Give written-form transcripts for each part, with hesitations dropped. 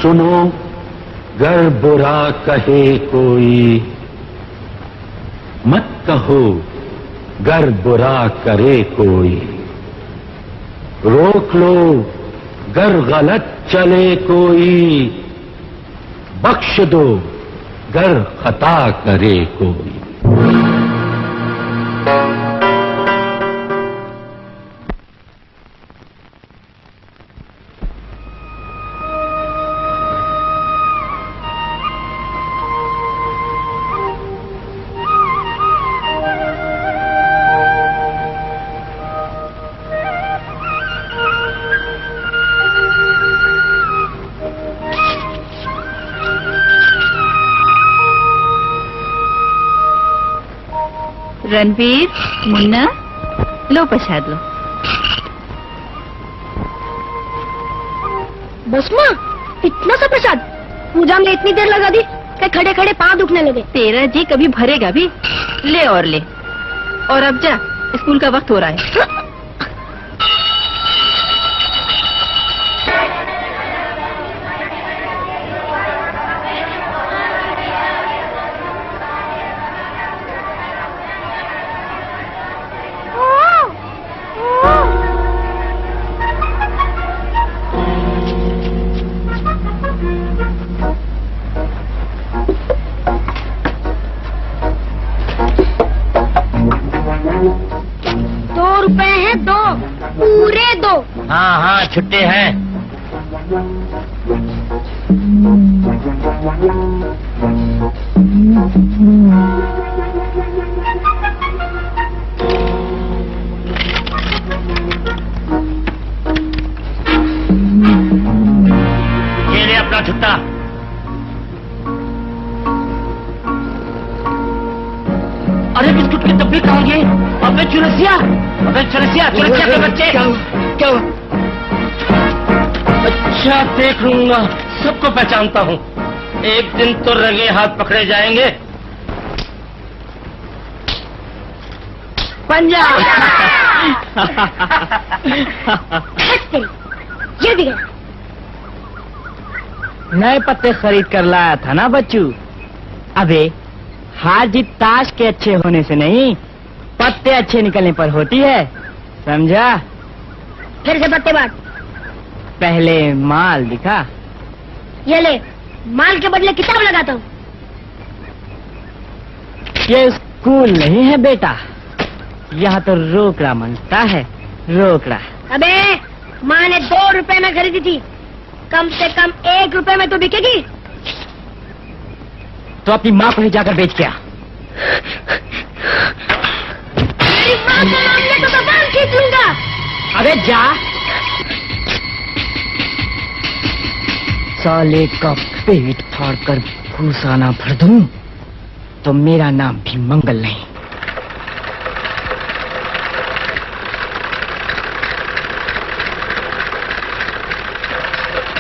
सुनो, गर बुरा कहे कोई मत कहो, गर बुरा करे कोई। रोक लो गर गलत चले कोई, बख्श दो गर खता करे कोई। रणवीर, मुन्ना, लो प्रसाद लो। बस माँ, इतना सा प्रसाद पूजा में इतनी देर लगा दी कि खड़े खड़े पाँव दुखने लगे। तेरा जी कभी भरेगा भी? ले और ले, और अब जा, स्कूल का वक्त हो रहा है। 2 रुपए हैं, 2 पूरे 2। हाँ हाँ छुट्टे हैं। ये ले अपना छुट्टा। अरे बिस्कुट के डब्बे कहाँ गए? अबे चुरसिया, अबे चुरसिया, चुरसिया के बच्चे। क्या? अच्छा देख लूंगा, सबको पहचानता हूँ। एक दिन तो रंगे हाथ पकड़े जाएंगे। पंजा। ये भी गया। नए पत्ते खरीद कर लाया था ना बच्चू। अबे हार जीत ताश के अच्छे होने से नहीं, पत्ते अच्छे निकलने पर होती है, समझा? फिर से पत्ते बांट। पहले माल दिखा। ये ले, माल के बदले किताब लगाता हूँ। ये स्कूल नहीं है बेटा, यहाँ तो रोकड़ा मिलता है, रोकड़ा। अबे माँ ने 2 रुपए में खरीदी थी, कम से कम 1 रुपए में तो बिकेगी। तो अपनी माँ को ही जाकर बेच के आ। मेरी माँ का नाम ले तो जबान खींच लूंगा। अबे जा। साले का पेट फाड़कर भूसा ना भर दूं तो मेरा नाम भी मंगल नहीं।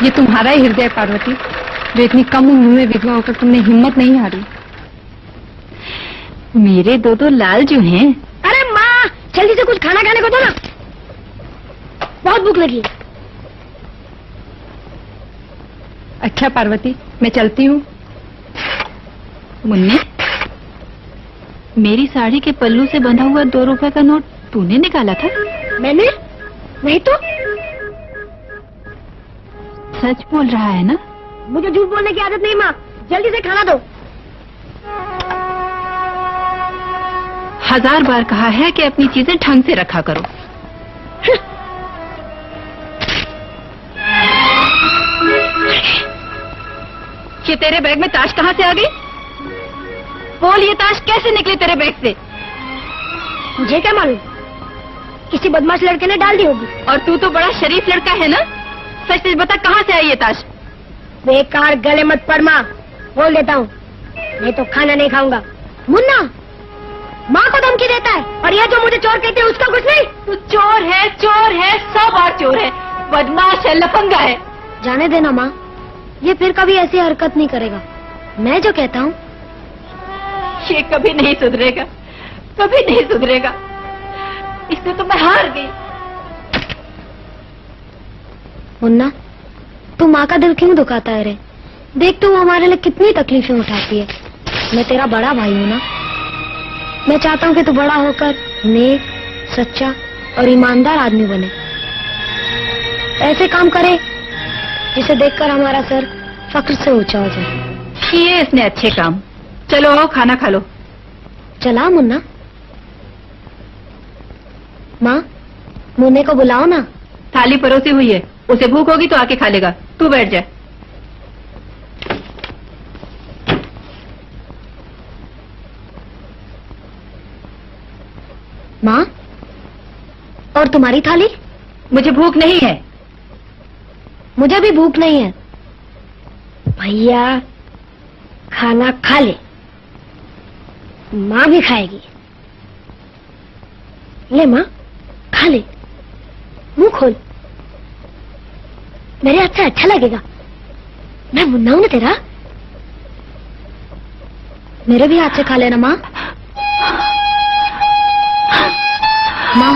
ये तुम्हारा ही हृदय पार्वती, जो इतनी कम उम्र में विधवा होकर तुमने हिम्मत नहीं हारी। मेरे 2 लाल जो हैं। अरे माँ, जल्दी से कुछ खाना खाने को दो ना, बहुत भूख लगी। अच्छा पार्वती, मैं चलती हूँ। मुन्ने, मेरी साड़ी के पल्लू से बंधा हुआ 2 रुपए का नोट तूने निकाला था? मैंने नहीं तो। सच बोल रहा है ना? मुझे झूठ बोलने की आदत नहीं माँ, जल्दी से खाना दो। 1000 बार कहा है कि अपनी चीजें ढंग से रखा करो। ये तेरे बैग में ताश कहाँ से आ गई? बोल, ये ताश कैसे निकली तेरे बैग से? मुझे क्या मालूम, किसी बदमाश लड़के ने डाल दी होगी। और तू तो बड़ा शरीफ लड़का है ना, सच सच बता कहाँ से आई ये ताश? बेकार गले मत पड़ माँ, बोल देता हूँ, नहीं तो खाना नहीं खाऊंगा। मुन्ना माँ को धमकी देता है, और ये जो मुझे चोर कहते हैं उसका कुछ नहीं। तू चोर है, 100 बार चोर है, बदमाश है, लफंगा है। जाने देना माँ, ये फिर कभी ऐसी हरकत नहीं करेगा। मैं जो कहता हूँ ये कभी नहीं सुधरेगा, कभी नहीं सुधरेगा। इससे तो मैं हार गई। मुन्ना, तू माँ का दिल क्यों दुखाता है रे? देख तू हमारे लिए कितनी तकलीफें उठाती है। मैं तेरा बड़ा भाई हूँ ना। मैं चाहता हूँ कि तू बड़ा होकर नेक, सच्चा और ईमानदार आदमी बने। ऐसे काम करे जिसे देखकर हमारा सर फक्र से ऊंचा हो जाए। किए इसने अच्छे काम। चलो आओ खाना खा लो। चला मुन्ना। माँ, मुन्ने को बुलाओ ना। थाली परोसी हुई है, उसे भूख होगी तो आके खा लेगा। तू बैठ जा। माँ, और तुम्हारी थाली? मुझे भूख नहीं है। मुझे भी भूख नहीं है। भैया खाना खा ले, माँ भी खाएगी। ले माँ, खा ले, मुंह खोल। मेरे हाथ से अच्छा लगेगा। मैं मुन्ना हूं ना तेरा। मेरे भी हाथ से खा लेना माँ। माँ,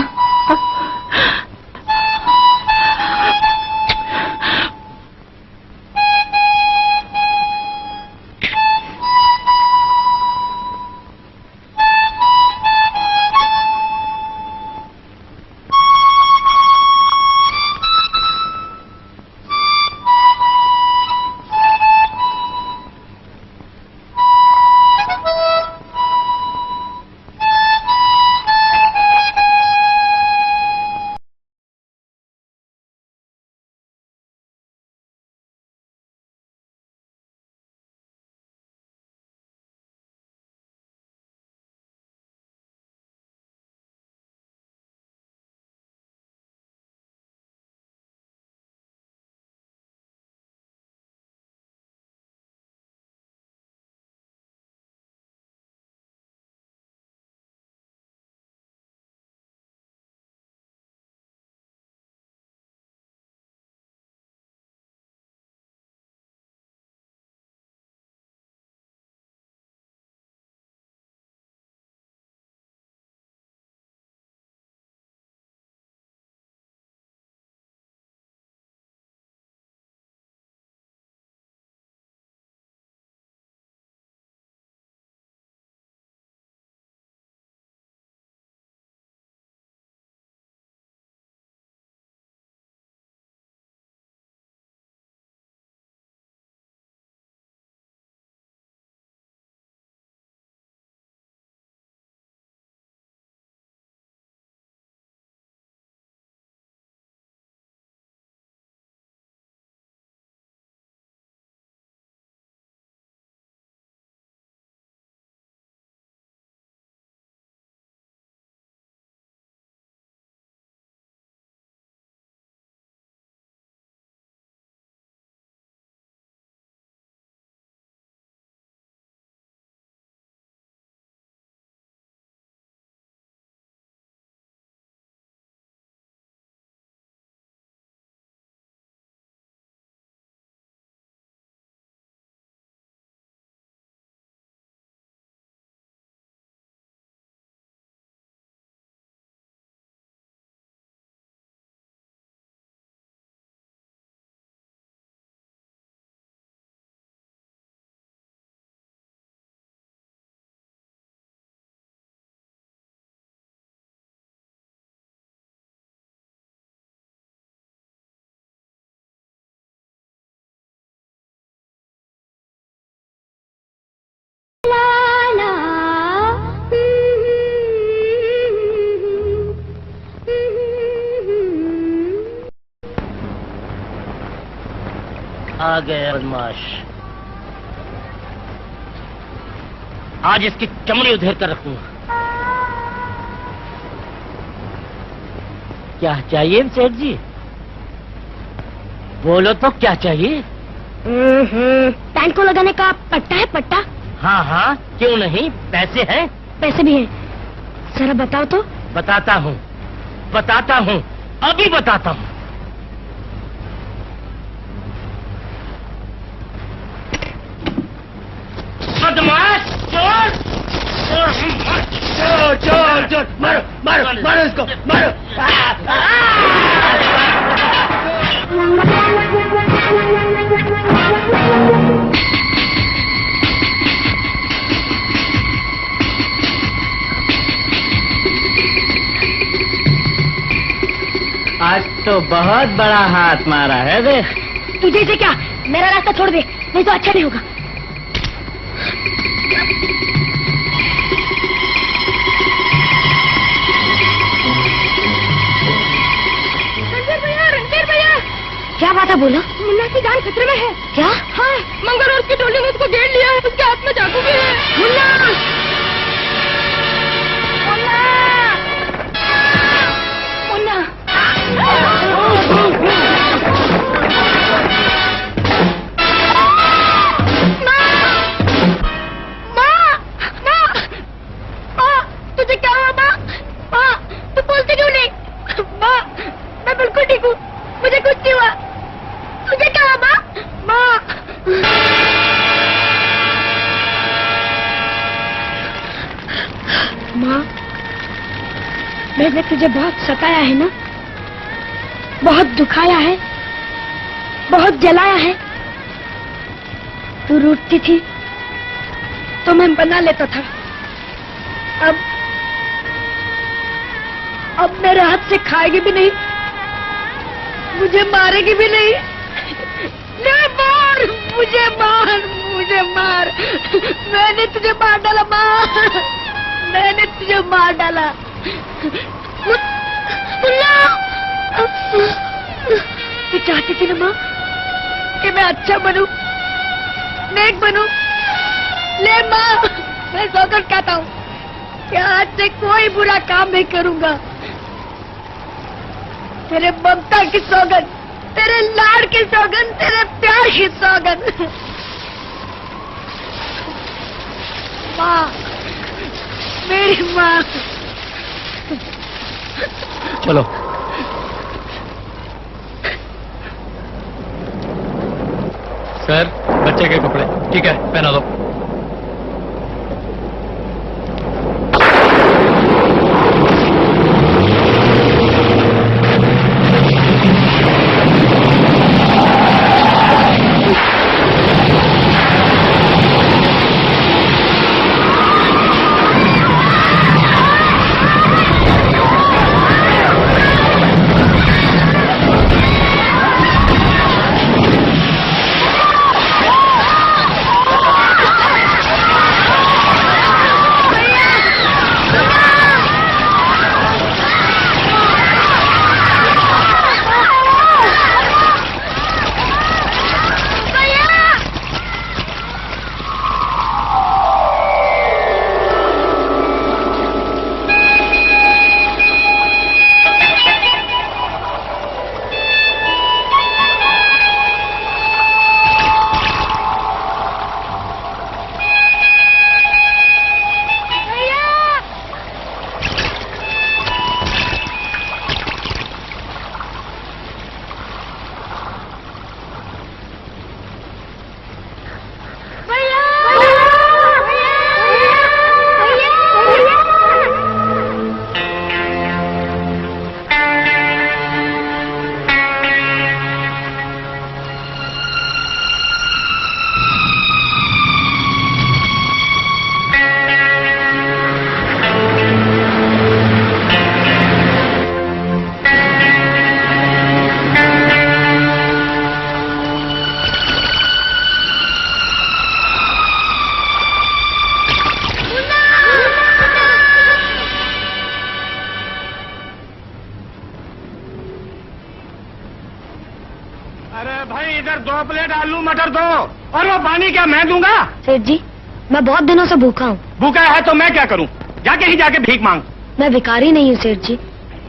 आ गए बदमाश। आज इसकी चमड़ी उधेर कर रखूंगा। क्या चाहिए सेठ जी? बोलो तो क्या चाहिए? पैंट को लगाने का पट्टा है, पट्टा? हाँ हाँ, क्यों नहीं, पैसे हैं। पैसे भी हैं। जरा बताओ तो। बताता हूँ, बताता हूँ, अभी बताता हूँ। बदमाश, चोर, चोर, चोर, चोर, मारो, मारो, मारो इसको, मारो। तो बहुत बड़ा हाथ मारा है बे। तुझे से क्या, मेरा रास्ता छोड़ दे, नहीं तो अच्छा नहीं होगा। रणबीर भैया, क्या बात है, बोलो। मुन्ना की जान खतरे में है। क्या? हाँ, मंगल और उसकी टोली ने उसको घेर लिया है, उसके हाथ में चाकू भी है। मुन्ना! मुन्ना! माँ, तुझे क्या हुआ माँ? माँ, तू बोलती क्यों नहीं? माँ, मैं बिल्कुल ठीक हूँ, मुझे कुछ नहीं हुआ। तुझे क्या हुआ माँ? माँ! माँ, मैंने तुझे बहुत सताया है ना, बहुत दुखाया है, बहुत जलाया है। तू रूठती थी तो मैं बना लेता था। अब मेरे हाथ से खाएगी भी नहीं, मुझे मारेगी भी नहीं। नहीं, मार मुझे, मार मुझे, मार। मैंने तुझे मार डाला माँ, मैंने तुझे मार डाला। तू चाहती थी ना माँ कि मैं अच्छा बनूं, नेक बनूं। ले माँ, मैं सौगंध कहता हूँ कि आज से कोई बुरा काम नहीं करूंगा। तेरे ममता की सौगंध, तेरे लाड़ की सौगंध, तेरे प्यार की सौगंध। माँ, मेरी माँ। चलो। सर, बच्चे के कपड़े ठीक है, पहना दो। अरे भाई, इधर 2 प्लेट आलू मटर दो, और वो पानी क्या मैं दूंगा? सेठ जी, मैं बहुत दिनों से भूखा हूँ। भूखा है तो मैं क्या करूं? जाके भीख मांग। मैं भिखारी नहीं हूँ सेठ जी,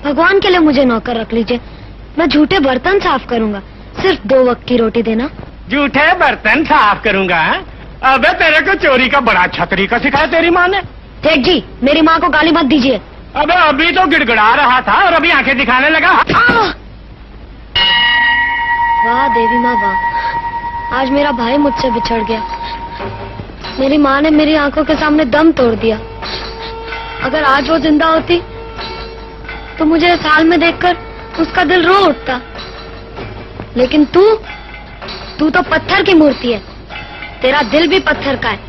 भगवान के लिए मुझे नौकर रख लीजिए। मैं झूठे बर्तन साफ करूंगा, सिर्फ 2 वक्त की रोटी देना। झूठे बर्तन साफ करूंगा? अबे तेरे को चोरी का बड़ा अच्छा तरीका सिखाया तेरी माँ ने। सेठ जी, मेरी माँ को गाली मत दीजिए। अबे अभी तो गिड़गिड़ा रहा था और अभी आंखें दिखाने लगा। वाह देवी माँ वाह, आज मेरा भाई मुझसे बिछड़ गया। मेरी माँ ने मेरी आंखों के सामने दम तोड़ दिया। अगर आज वो जिंदा होती तो मुझे इस हाल में देखकर उसका दिल रो उठता। लेकिन तू तो पत्थर की मूर्ति है, तेरा दिल भी पत्थर का है।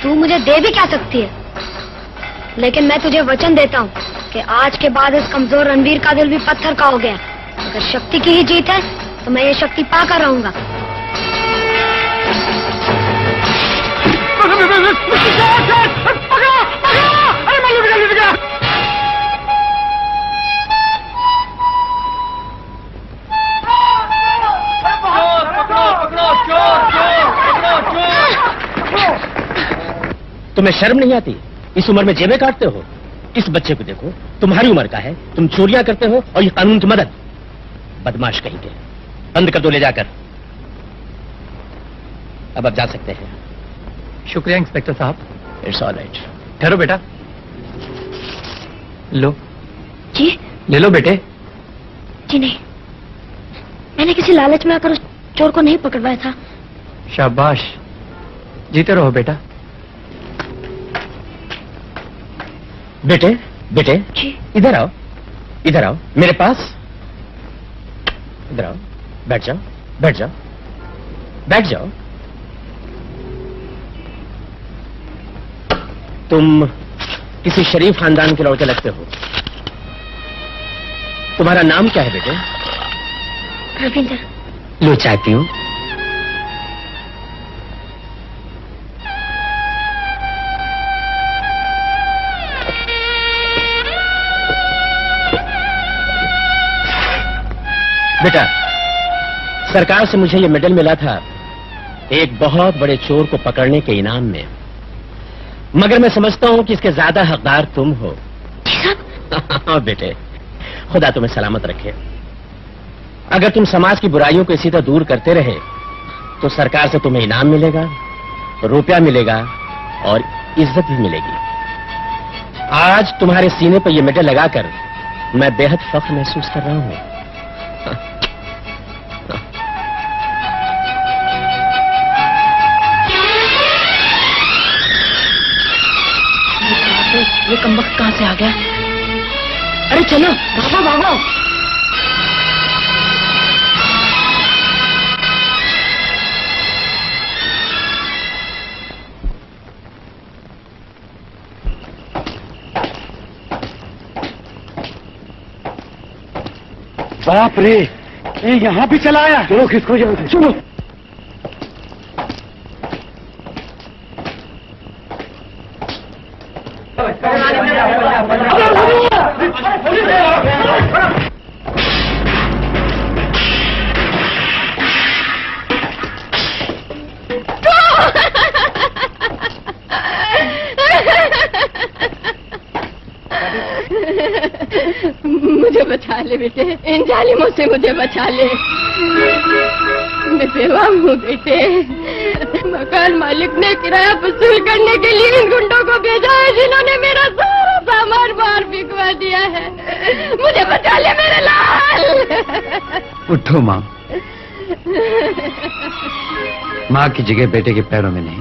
तू मुझे दे भी क्या सकती है, लेकिन मैं तुझे वचन देता हूँ कि आज के बाद इस कमजोर रणवीर का दिल भी पत्थर का हो गया। अगर शक्ति की ही जीत है तो मैं ये शक्ति पाकर रहूंगा। तुम्हें शर्म नहीं आती? इस उम्र में जेबें काटते हो? इस बच्चे को देखो, तुम्हारी उम्र का है, तुम चोरियां करते हो और ये कानून की मदद। बदमाश कहेंगे। बंद कर दो ले जाकर। अब आप जा सकते हैं। शुक्रिया इंस्पेक्टर साहब। It's all right. ठहरो बेटा। लो। जी? ले लो बेटे। जी नहीं, मैंने किसी लालच में आकर उस चोर को नहीं पकड़वाया था। शाबाश, जीते रहो बेटा। बेटे, बेटे, जी? इधर आओ, इधर आओ मेरे पास। इधर आओ, बैठ जाओ, बैठ जाओ, बैठ जाओ। तुम किसी शरीफ खानदान के लड़के लगते हो। तुम्हारा नाम क्या है बेटे? रविंद्र। लो चाय पियो। बेटा, सरकार से मुझे ये मेडल मिला था एक बहुत बड़े चोर को पकड़ने के इनाम में, मगर मैं समझता हूं कि इसके ज्यादा हकदार तुम हो। बेटे, खुदा तुम्हें सलामत रखे। अगर तुम समाज की बुराइयों को इसी तरह दूर करते रहे तो सरकार से तुम्हें इनाम मिलेगा, रुपया मिलेगा और इज्जत भी मिलेगी। आज तुम्हारे सीने पर यह मेडल लगाकर मैं बेहद फख्र महसूस कर रहा हूं। ये कमबख्त कहां से आ गया? अरे चलो भागो भागो। बाप रे, ये यहाँ भी चला आया। चलो किसको जानते, चलो। मुझे बचा ले बेटे, इन जालिमों से मुझे बचा ले। मैं बेवा हूँ बेटे। मकान मालिक ने किराया वसूल करने के लिए इन गुंडों को भेजा है जिन्होंने मेरा सारा सामान बाहर बिकवा दिया है। मुझे बचा ले मेरे लाल। उठो माँ। माँ की जगह बेटे के पैरों में नहीं,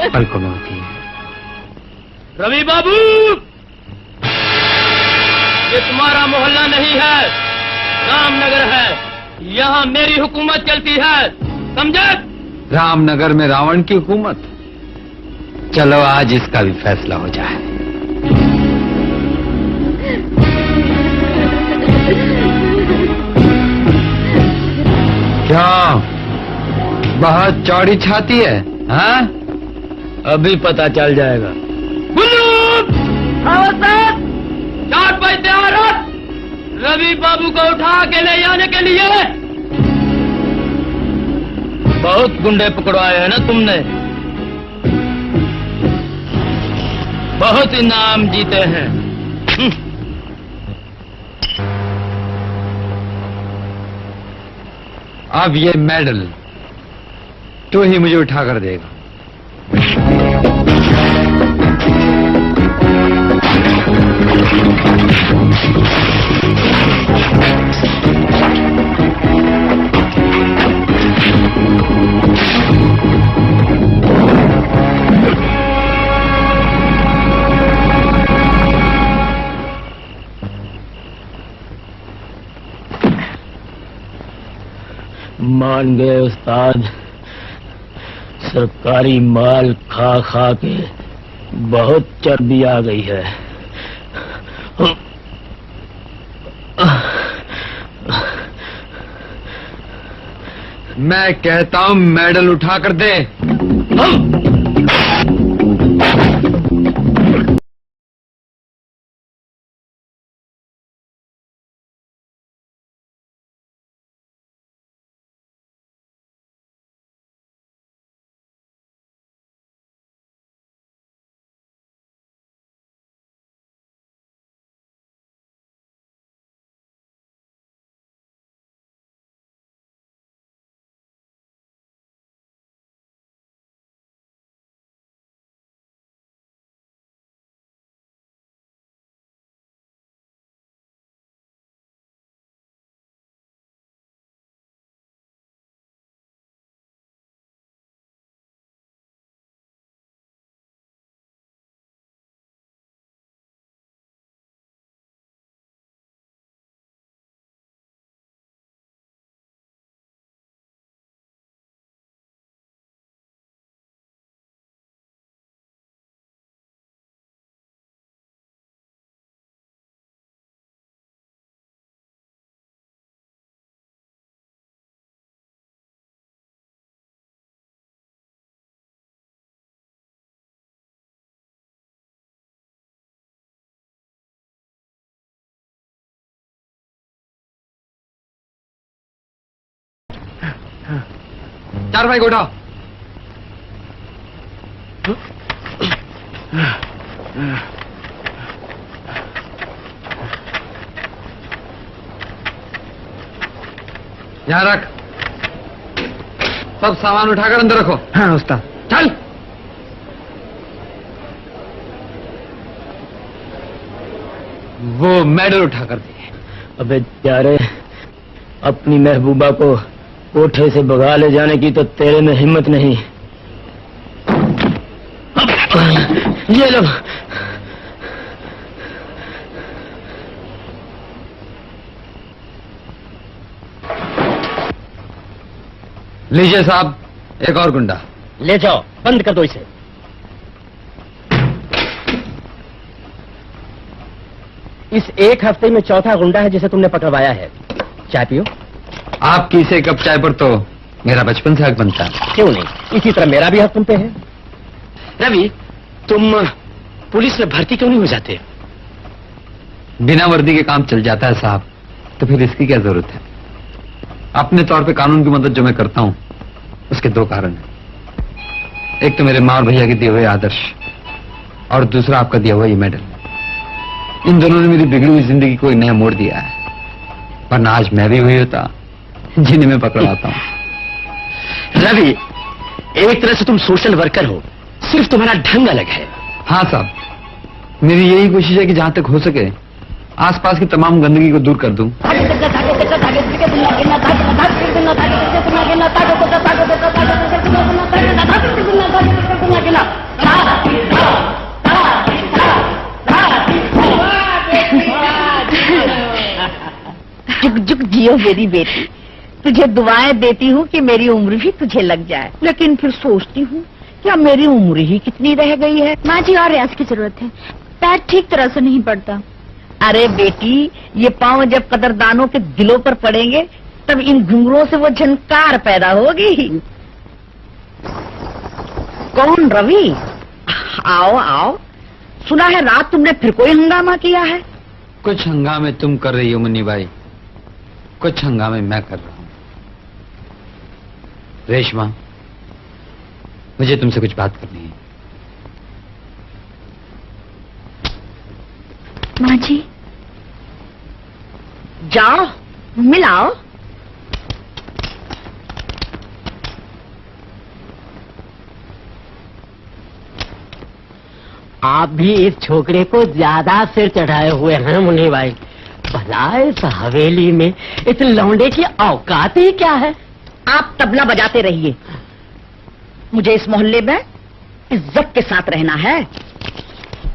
पलकों में होती है। रवि बाबू, ये तुम्हारा मोहल्ला नहीं है, रामनगर है। यहाँ मेरी हुकूमत चलती है, समझे? रामनगर में रावण की हुकूमत। चलो आज इसका भी फैसला हो जाए। क्या बहुत चौड़ी छाती है? हाँ, अभी पता चल जाएगा। चार पैसे औरत रवि बाबू को उठा के ले जाने के लिए। बहुत गुंडे पकड़वाए हैं ना तुमने, बहुत इनाम जीते हैं। अब ये मेडल तो ही मुझे उठा कर देगा। मान गए उस्ताद, सरकारी माल खा खा के बहुत चर्बी आ गई है। मैं कहता हूं मेडल उठा कर दे। चार भाई को उठाओ। यहाँ रख। सब सामान उठाकर अंदर रखो। हाँ उस्ताद। चल। वो मेडल उठाकर दे। अबे यारे, अपनी महबूबा को कोठे से भगा ले जाने की तो तेरे में हिम्मत नहीं। ये लो। लीजिए साहब, एक और गुंडा। ले जाओ, बंद कर दो इसे। इस एक हफ्ते में चौथा गुंडा है जिसे तुमने पकड़वाया है। चाय पियो। आपकी इसे कप चाय पर तो मेरा बचपन से हक बनता है। क्यों नहीं, इसी तरह मेरा भी हक तुम पे है। रवि, तुम पुलिस में भर्ती क्यों नहीं हो जाते? बिना वर्दी के काम चल जाता है साहब, तो फिर इसकी क्या जरूरत है? अपने तौर पे कानून की मदद जो मैं करता हूं, उसके दो कारण हैं। एक तो मेरे मां और भैया के दिए हुए आदर्श, और दूसरा आपका दिया हुआ ये मेडल। इन दोनों ने मेरी बिगड़ी हुई जिंदगी को एक नया मोड़ दिया है, वरना आज मैं भी वही होता जिन्हें मैं पकड़वाता हूं। रवि, एक तरह से तुम सोशल वर्कर हो, सिर्फ तुम्हारा ढंग अलग है। हाँ साहब, मेरी यही कोशिश है कि जहां तक हो सके आसपास की तमाम गंदगी को दूर कर दूं। जुग जुग जियो मेरी बेटी। तुझे दुआएं देती हूँ कि मेरी उम्र भी तुझे लग जाए, लेकिन फिर सोचती हूँ क्या मेरी उम्र ही कितनी रह गई है। माँ जी, और रियाज की जरूरत है। पैर ठीक तरह से नहीं पड़ता। अरे बेटी, ये पाँव जब कदरदानों के दिलों पर पड़ेंगे तब इन घुंघरों से वो झनकार पैदा होगी। कौन? रवि? आओ आओ। सुना है रात तुमने फिर कोई हंगामा किया है। कुछ हंगामे तुम कर रही हो मुन्नी भाई, कुछ हंगामे मैं कर रहा हूं। रेशमा, मुझे तुमसे कुछ बात करनी है। माँ जी, जाओ मिलाओ। आप भी इस छोकरे को ज्यादा सिर चढ़ाए हुए हैं मुन्नी भाई। भला इस हवेली में इस लौंडे की औकात ही क्या है? आप तबला बजाते रहिए, मुझे इस मोहल्ले में इज्जत के साथ रहना है।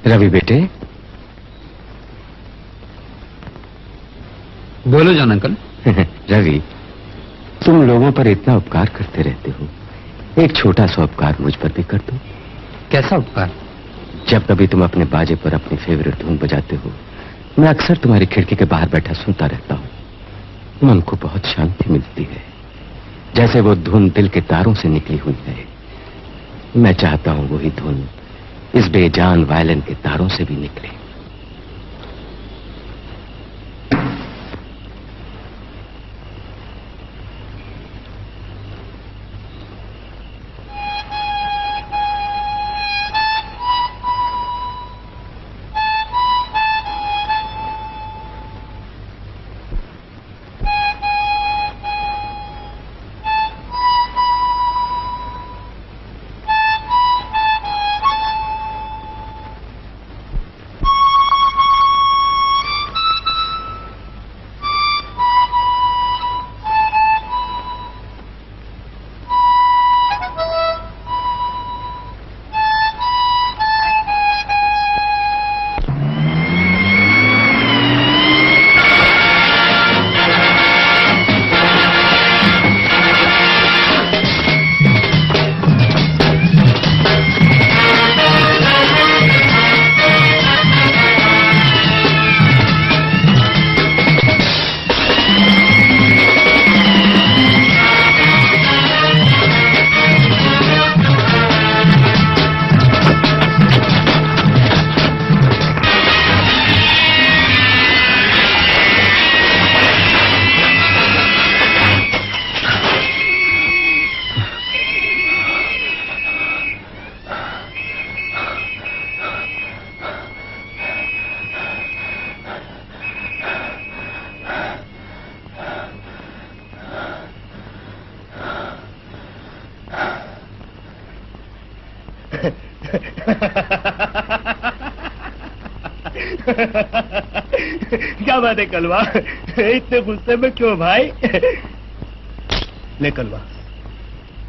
रवि बेटे, बोलो जान अंकल। रवि, तुम लोगों पर इतना उपकार करते रहते हो, एक छोटा सा उपकार मुझ पर भी कर दो। कैसा उपकार? जब कभी तुम अपने बाजे पर अपनी फेवरेट धुन बजाते हो, मैं अक्सर तुम्हारी खिड़की के बाहर बैठा सुनता रहता हूँ। मन को बहुत शांति मिलती है। जैसे वो धुन दिल के तारों से निकली हुई है। मैं चाहता हूं वही धुन इस बेजान वायलिन के तारों से भी निकले। क्या बात है कलवा, इतने गुस्से में क्यों भाई? ले कलवा,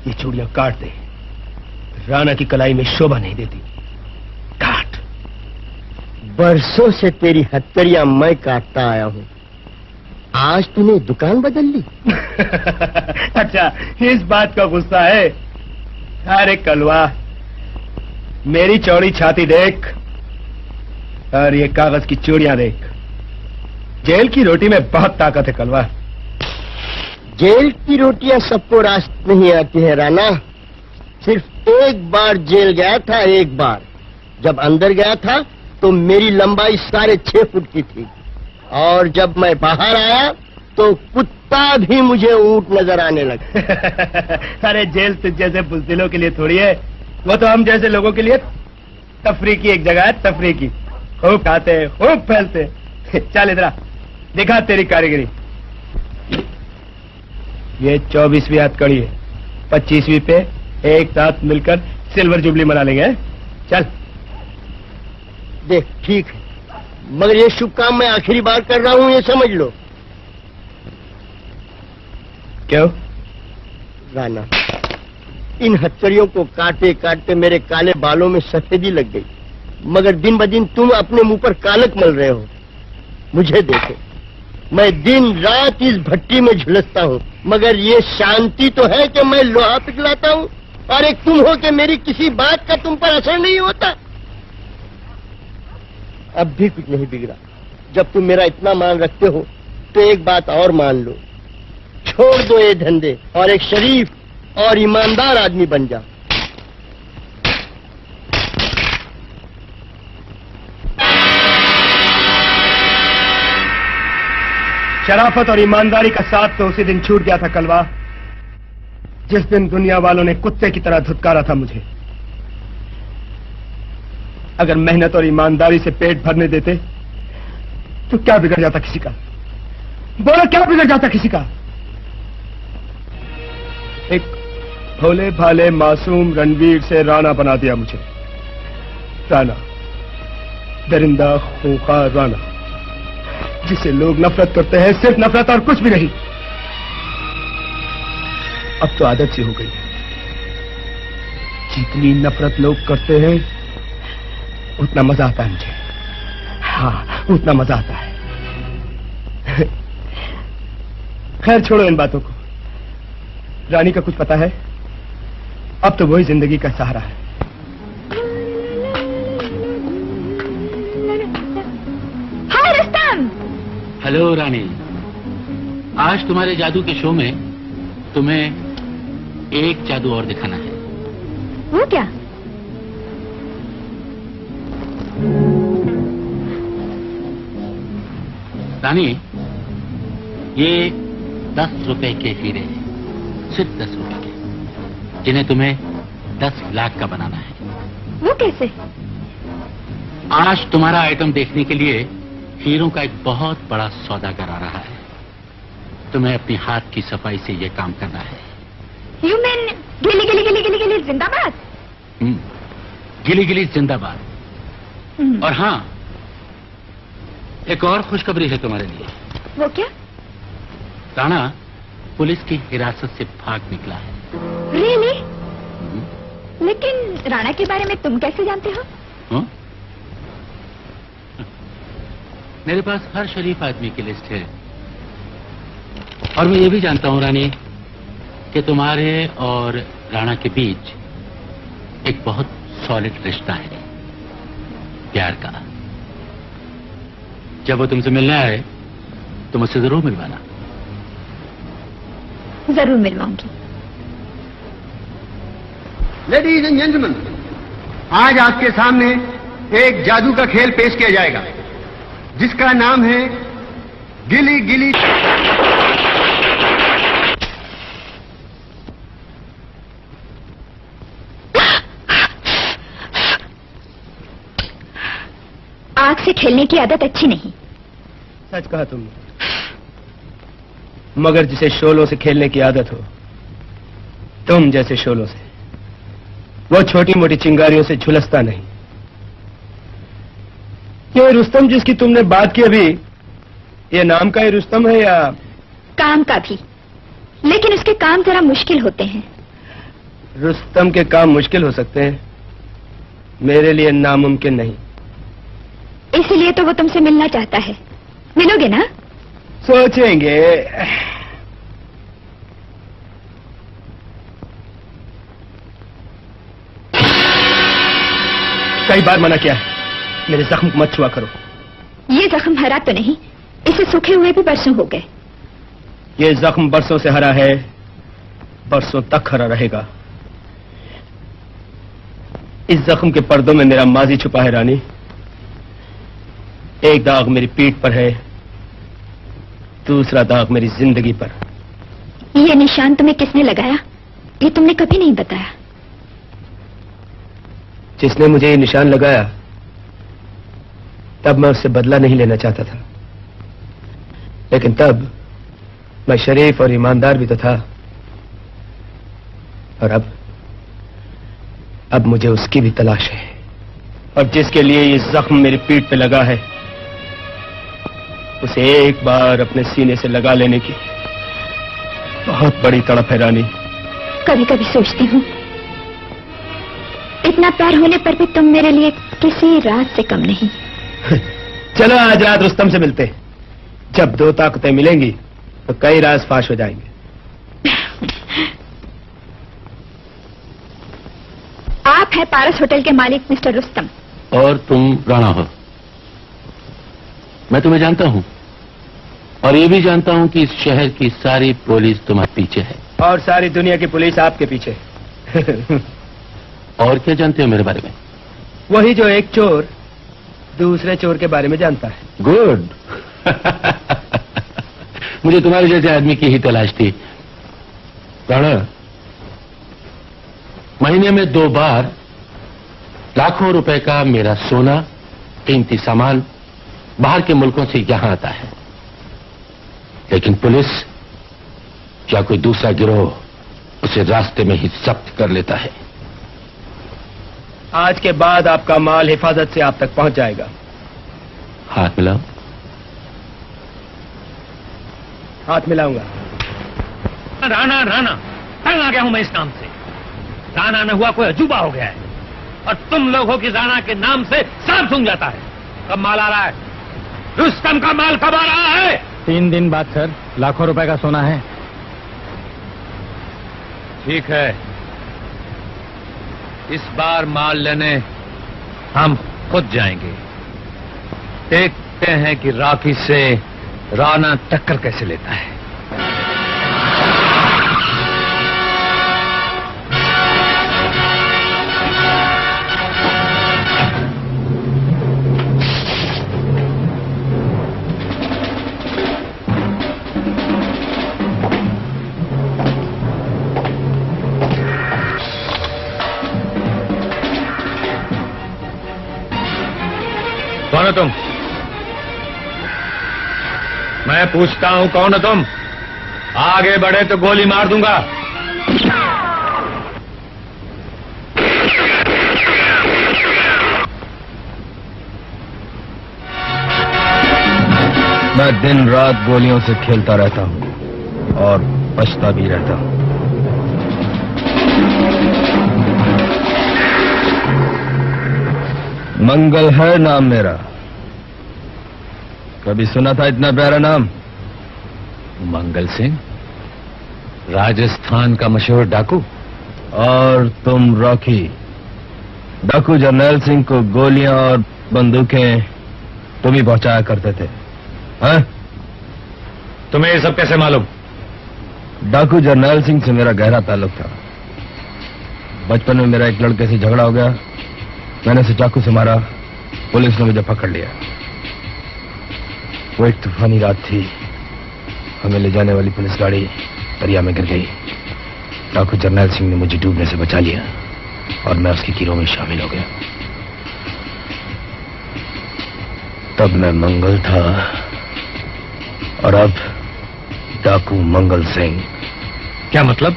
ये चूड़ियां काट दे, राणा की कलाई में शोभा नहीं देती। काट। बरसों से तेरी हथकड़ियां मैं काटता आया हूं, आज तूने दुकान बदल ली? अच्छा, इस बात का गुस्सा है? अरे कलवा, मेरी चौड़ी छाती देख और ये कागज की चूड़ियां देख। जेल की रोटी में बहुत ताकत है कलवा। जेल की रोटियां सबको रास्त नहीं आती है राणा। सिर्फ एक बार जेल गया था, एक बार। जब अंदर गया था तो मेरी लंबाई 6.5 फुट की थी, और जब मैं बाहर आया तो कुत्ता भी मुझे ऊंट नजर आने लगा। अरे जेल तुझ जैसे बुज़दिलों के लिए थोड़ी है, वो तो हम जैसे लोगों के लिए तफरी की एक जगह है, तफरी की। खूब खाते, खूब फैलते। चल इधर दिखा तेरी कारीगरी। ये 24वीं हथकड़ी है, 25वीं पे एक साथ मिलकर सिल्वर जुबली मना लेंगे। चल देख, ठीक है, मगर ये शुभ काम मैं आखिरी बार कर रहा हूं, ये समझ लो। क्यों? राणा, इन हथकड़ियों को काटते काटते मेरे काले बालों में सफेदी लग गई, मगर दिन ब दिन तुम अपने मुंह पर कालक मल रहे हो। मुझे देखो, मैं दिन रात इस भट्टी में झुलसता हूँ, मगर ये शांति तो है कि मैं लोहा पिघलाता हूँ, और एक तुम हो कि मेरी किसी बात का तुम पर असर नहीं होता। अब भी कुछ नहीं बिगड़ा। जब तुम मेरा इतना मान रखते हो तो एक बात और मान लो, छोड़ दो ये धंधे और एक शरीफ और ईमानदार आदमी बन जा। शराफत और ईमानदारी का साथ तो उसी दिन छूट गया था कलवा, जिस दिन दुनिया वालों ने कुत्ते की तरह धुतकारा था मुझे। अगर मेहनत और ईमानदारी से पेट भरने देते तो क्या बिगड़ जाता किसी का? बोलो, क्या बिगड़ जाता किसी का? एक भोले भाले मासूम रणवीर से राणा बना दिया मुझे। राणा, दरिंदा खूंखार राणा, जिसे लोग नफरत करते हैं, सिर्फ नफरत और कुछ भी नहीं। अब तो आदत सी हो गई है। जितनी नफरत लोग करते हैं उतना मजा आता है मुझे। हाँ, उतना मजा आता है। खैर छोड़ो इन बातों को। रानी का कुछ पता है? अब तो वही जिंदगी का सहारा है। हाय रुस्तम। हेलो रानी, आज तुम्हारे जादू के शो में तुम्हें एक जादू और दिखाना है। वो क्या? रानी, ये 10 रुपए के हीरे हैं, सिर्फ 10 रुपए के, जिन्हें तुम्हें 10 लाख का बनाना है। वो कैसे? आज तुम्हारा आइटम देखने के लिए हीरों का एक बहुत बड़ा सौदागर आ रहा है। तुम्हें अपने हाथ की सफाई से यह काम करना है। You mean गिली गिली गिली गिली गिली जिंदाबाद? गिली गिली जिंदाबाद। और हाँ, एक और खुशखबरी है तुम्हारे लिए। वो क्या? राणा पुलिस की हिरासत से भाग निकला है। Really? लेकिन राणा के बारे में तुम कैसे जानते हो? मेरे पास हर शरीफ आदमी की लिस्ट है, और मैं ये भी जानता हूं रानी कि तुम्हारे और राणा के बीच एक बहुत सॉलिड रिश्ता है, प्यार का। जब वो तुमसे मिलने आए तो मुझसे जरूर मिलवाना। जरूर मिलवाऊंगी। लेडीज एंड जेंटलमैन, आज आपके सामने एक जादू का खेल पेश किया जाएगा, जिसका नाम है गिली गिली। आग से खेलने की आदत अच्छी नहीं। सच कहा तुमने, मगर जिसे शोलों से खेलने की आदत हो, तुम जैसे शोलों से, वो छोटी मोटी चिंगारियों से झुलसता नहीं। ये रुस्तम जिसकी तुमने बात की अभी, ये नाम का ही रुस्तम है या काम का भी? लेकिन उसके काम जरा मुश्किल होते हैं। रुस्तम के काम मुश्किल हो सकते हैं, मेरे लिए नामुमकिन नहीं। इसीलिए तो वो तुमसे मिलना चाहता है। मिलोगे ना? सोचेंगे। कई बार मना किया है, मेरे जख्म को मत छुआ करो। ये जख्म हरा तो नहीं, इसे सूखे हुए भी बरसों हो गए। ये जख्म बरसों से हरा है, बरसों तक हरा रहेगा। इस जख्म के पर्दों में मेरा माजी छुपा है रानी। एक दाग मेरी पीठ पर है, दूसरा दाग मेरी जिंदगी पर। ये निशान तुम्हें किसने लगाया, ये तुमने कभी नहीं बताया। जिसने मुझे ये निशान लगाया, तब मैं उससे बदला नहीं लेना चाहता था, लेकिन तब मैं शरीफ और ईमानदार भी तो था। और अब मुझे उसकी भी तलाश है। और जिसके लिए ये जख्म मेरी पीठ पे लगा है, उसे एक बार अपने सीने से लगा लेने की बहुत बड़ी तड़प है रानी। कभी कभी सोचती हूँ, इतना प्यार होने पर भी तुम मेरे लिए किसी राज से कम नहीं। चलो आज रात रुस्तम से मिलते। जब दो ताकतें मिलेंगी तो कई राज फाश हो जाएंगे। आप है पारस होटल के मालिक मिस्टर रुस्तम। और तुम राणा हो। मैं तुम्हें जानता हूं, और ये भी जानता हूं कि इस शहर की सारी पुलिस तुम्हारे पीछे है। और सारी दुनिया की पुलिस आपके पीछे। और क्या जानते हो मेरे बारे में? वही जो एक चोर दूसरे चोर के बारे में जानता है। गुड। मुझे तुम्हारे जैसे आदमी की ही तलाश थी। राणा, महीने में 2 बार लाखों रुपए का मेरा सोना, कीमती सामान बाहर के मुल्कों से यहां आता है, लेकिन पुलिस या कोई दूसरा गिरोह उसे रास्ते में ही जब्त कर लेता है। आज के बाद आपका माल हिफाजत से आप तक पहुंच जाएगा। हाथ मिलाओ। हाथ मिलाऊंगा। राणा राणा तंग आ गया हूं मैं इस नाम से। राणा न हुआ कोई अजूबा हो गया है, और तुम लोगों की राणा के नाम से सांप सूंघ जाता है। कब माल आ रहा है? रुस्तम का माल कब आ रहा है? 3 दिन बाद सर। लाखों रुपए का सोना है। ठीक है, इस बार माल लेने हम खुद जाएंगे। देखते हैं कि राखी से राणा टक्कर कैसे लेता है। मैं पूछता हूं कौन हो तुम? आगे बढ़े तो गोली मार दूंगा। मैं दिन रात गोलियों से खेलता रहता हूं और बचता भी रहता हूं। मंगल है नाम मेरा। कभी सुना था इतना प्यारा नाम? मंगल सिंह, राजस्थान का मशहूर डाकू। और तुम रॉकी, डाकू जर्नैल सिंह को गोलियां और बंदूकें तुम ही पहुंचाया करते थे, हैं? तुम्हें ये सब कैसे मालूम? डाकू जर्नैल सिंह से मेरा गहरा ताल्लुक था। बचपन में मेरा एक लड़के से झगड़ा हो गया, मैंने उसे चाकू से मारा, पुलिस ने मुझे पकड़ लिया। वो एक तूफानी रात थी, हमें ले जाने वाली पुलिस गाड़ी दरिया में गिर गई। डाकू जर्नैल सिंह ने मुझे डूबने से बचा लिया और मैं उसकी गिरोह में शामिल हो गया। तब मैं मंगल था और अब डाकू मंगल सिंह। क्या मतलब?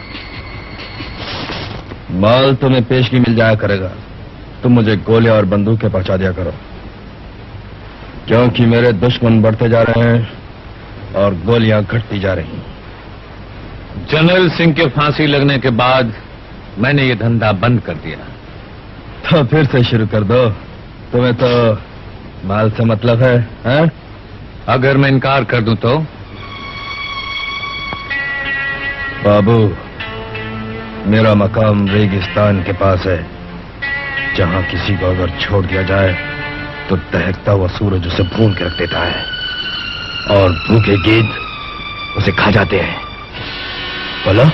माल तुम्हें पेशगी मिल जाया करेगा, तुम मुझे गोलियां और बंदूकें पहुंचा दिया करो, क्योंकि मेरे दुश्मन बढ़ते जा रहे हैं और गोलियां घटती जा रही हैं। जनरल सिंह के फांसी लगने के बाद मैंने ये धंधा बंद कर दिया। तो फिर से शुरू कर दो, तुम्हें तो माल से मतलब है, हैं? अगर मैं इनकार कर दूं तो? बाबू, मेरा मकाम रेगिस्तान के पास है, जहां किसी को अगर छोड़ दिया जाए तो दहकता हुआ सूरज उसे भून के रख देता है और भूखे गीद उसे खा जाते हैं। बोलो?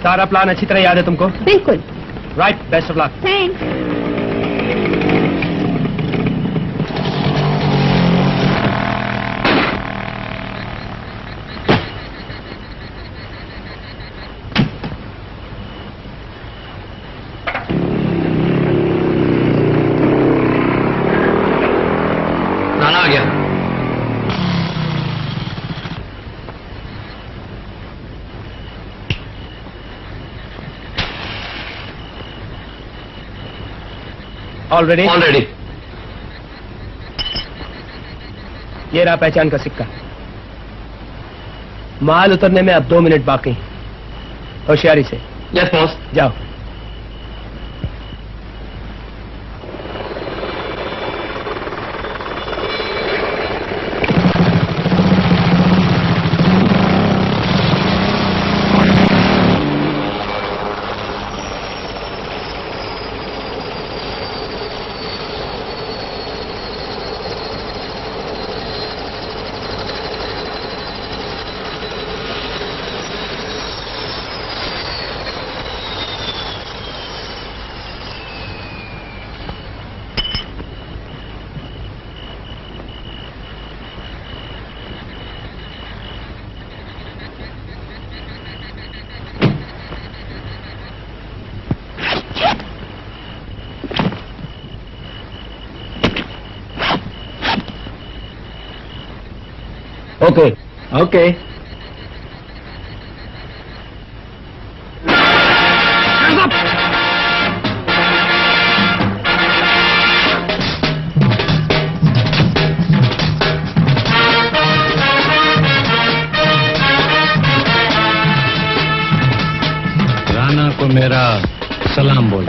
सारा प्लान अच्छी तरह याद है तुमको? बिल्कुल। Right, best of luck. Thanks. Rana आ गया। ऑलरेडी? ऑलरेडी। ये रहा पहचान का सिक्का। माल उतरने में अब 2 मिनट बाकी। होशियारी से। Yes boss. जाओ। Okay okay. राणा को मेरा सलाम बोल।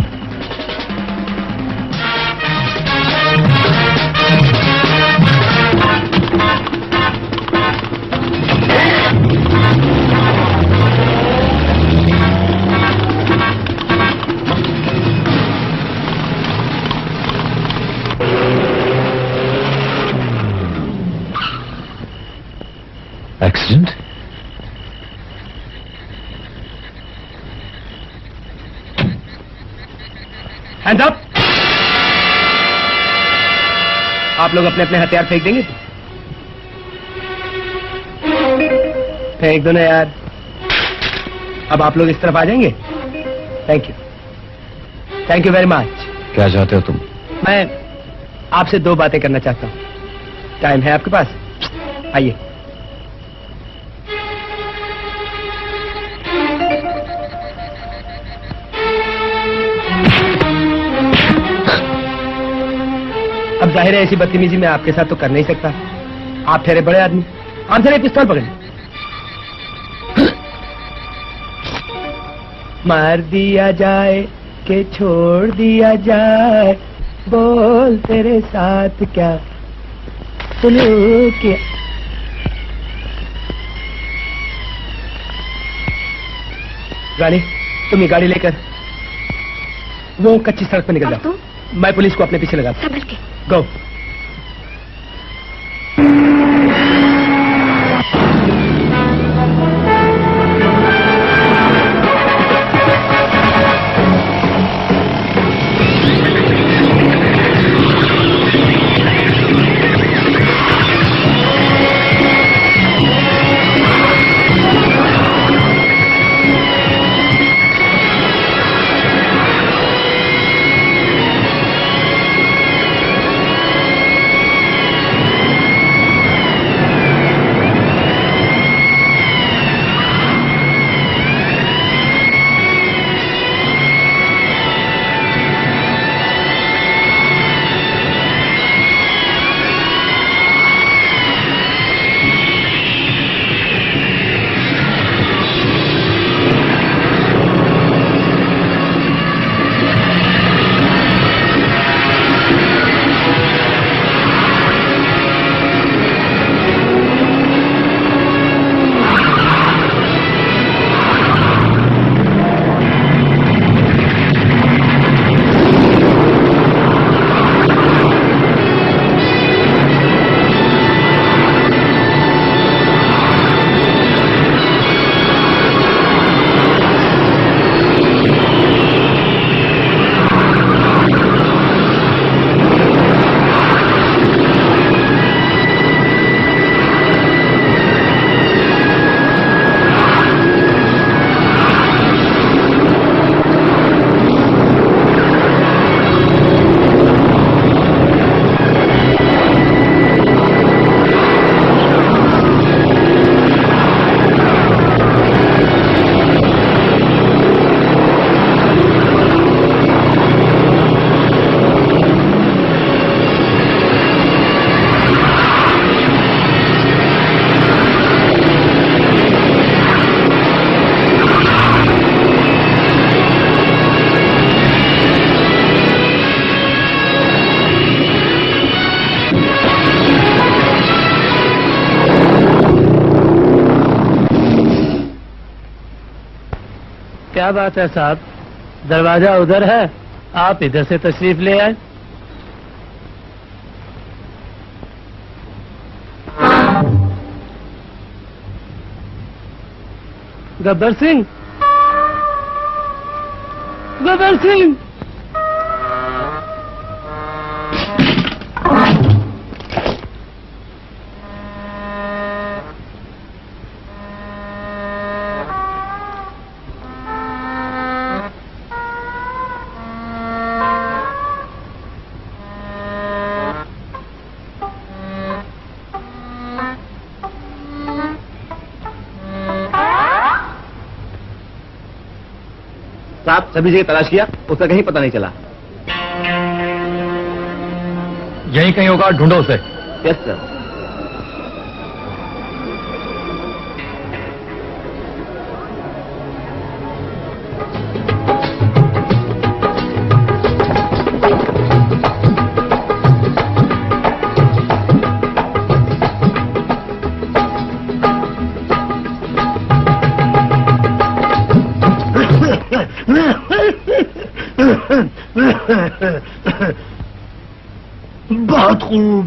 एक्सीडेंट? Hands up. आप लोग अपने अपने हथियार फेंक देंगे? फेंक दो ना यार। अब आप लोग इस तरफ आ जाएंगे? Thank you very much. क्या चाहते हो तुम? मैं आपसे 2 बातें करना चाहता हूँ। टाइम है आपके पास? आइए। अब जाहिर है ऐसी बदतमीजी मैं आपके साथ तो कर नहीं सकता। आप ठहरे बड़े आदमी, आप जरा पिस्तौल पकड़े। मार दिया जाए के छोड़ दिया जाए, बोल तेरे साथ क्या सुलूक किया। रानी, तुम ये गाड़ी लेकर वो कच्ची सड़क पर निकल जाओ। मैं पुलिस को अपने पीछे लगा दूं। गो। क्या बात है साहब, दरवाजा उधर है, आप इधर से तशरीफ ले आए। गब्बर सिंह, गब्बर सिंह, साहब सभी जगह तलाश किया, उसका कहीं पता नहीं चला। यहीं कहीं होगा, ढूंढो उसे। Yes sir.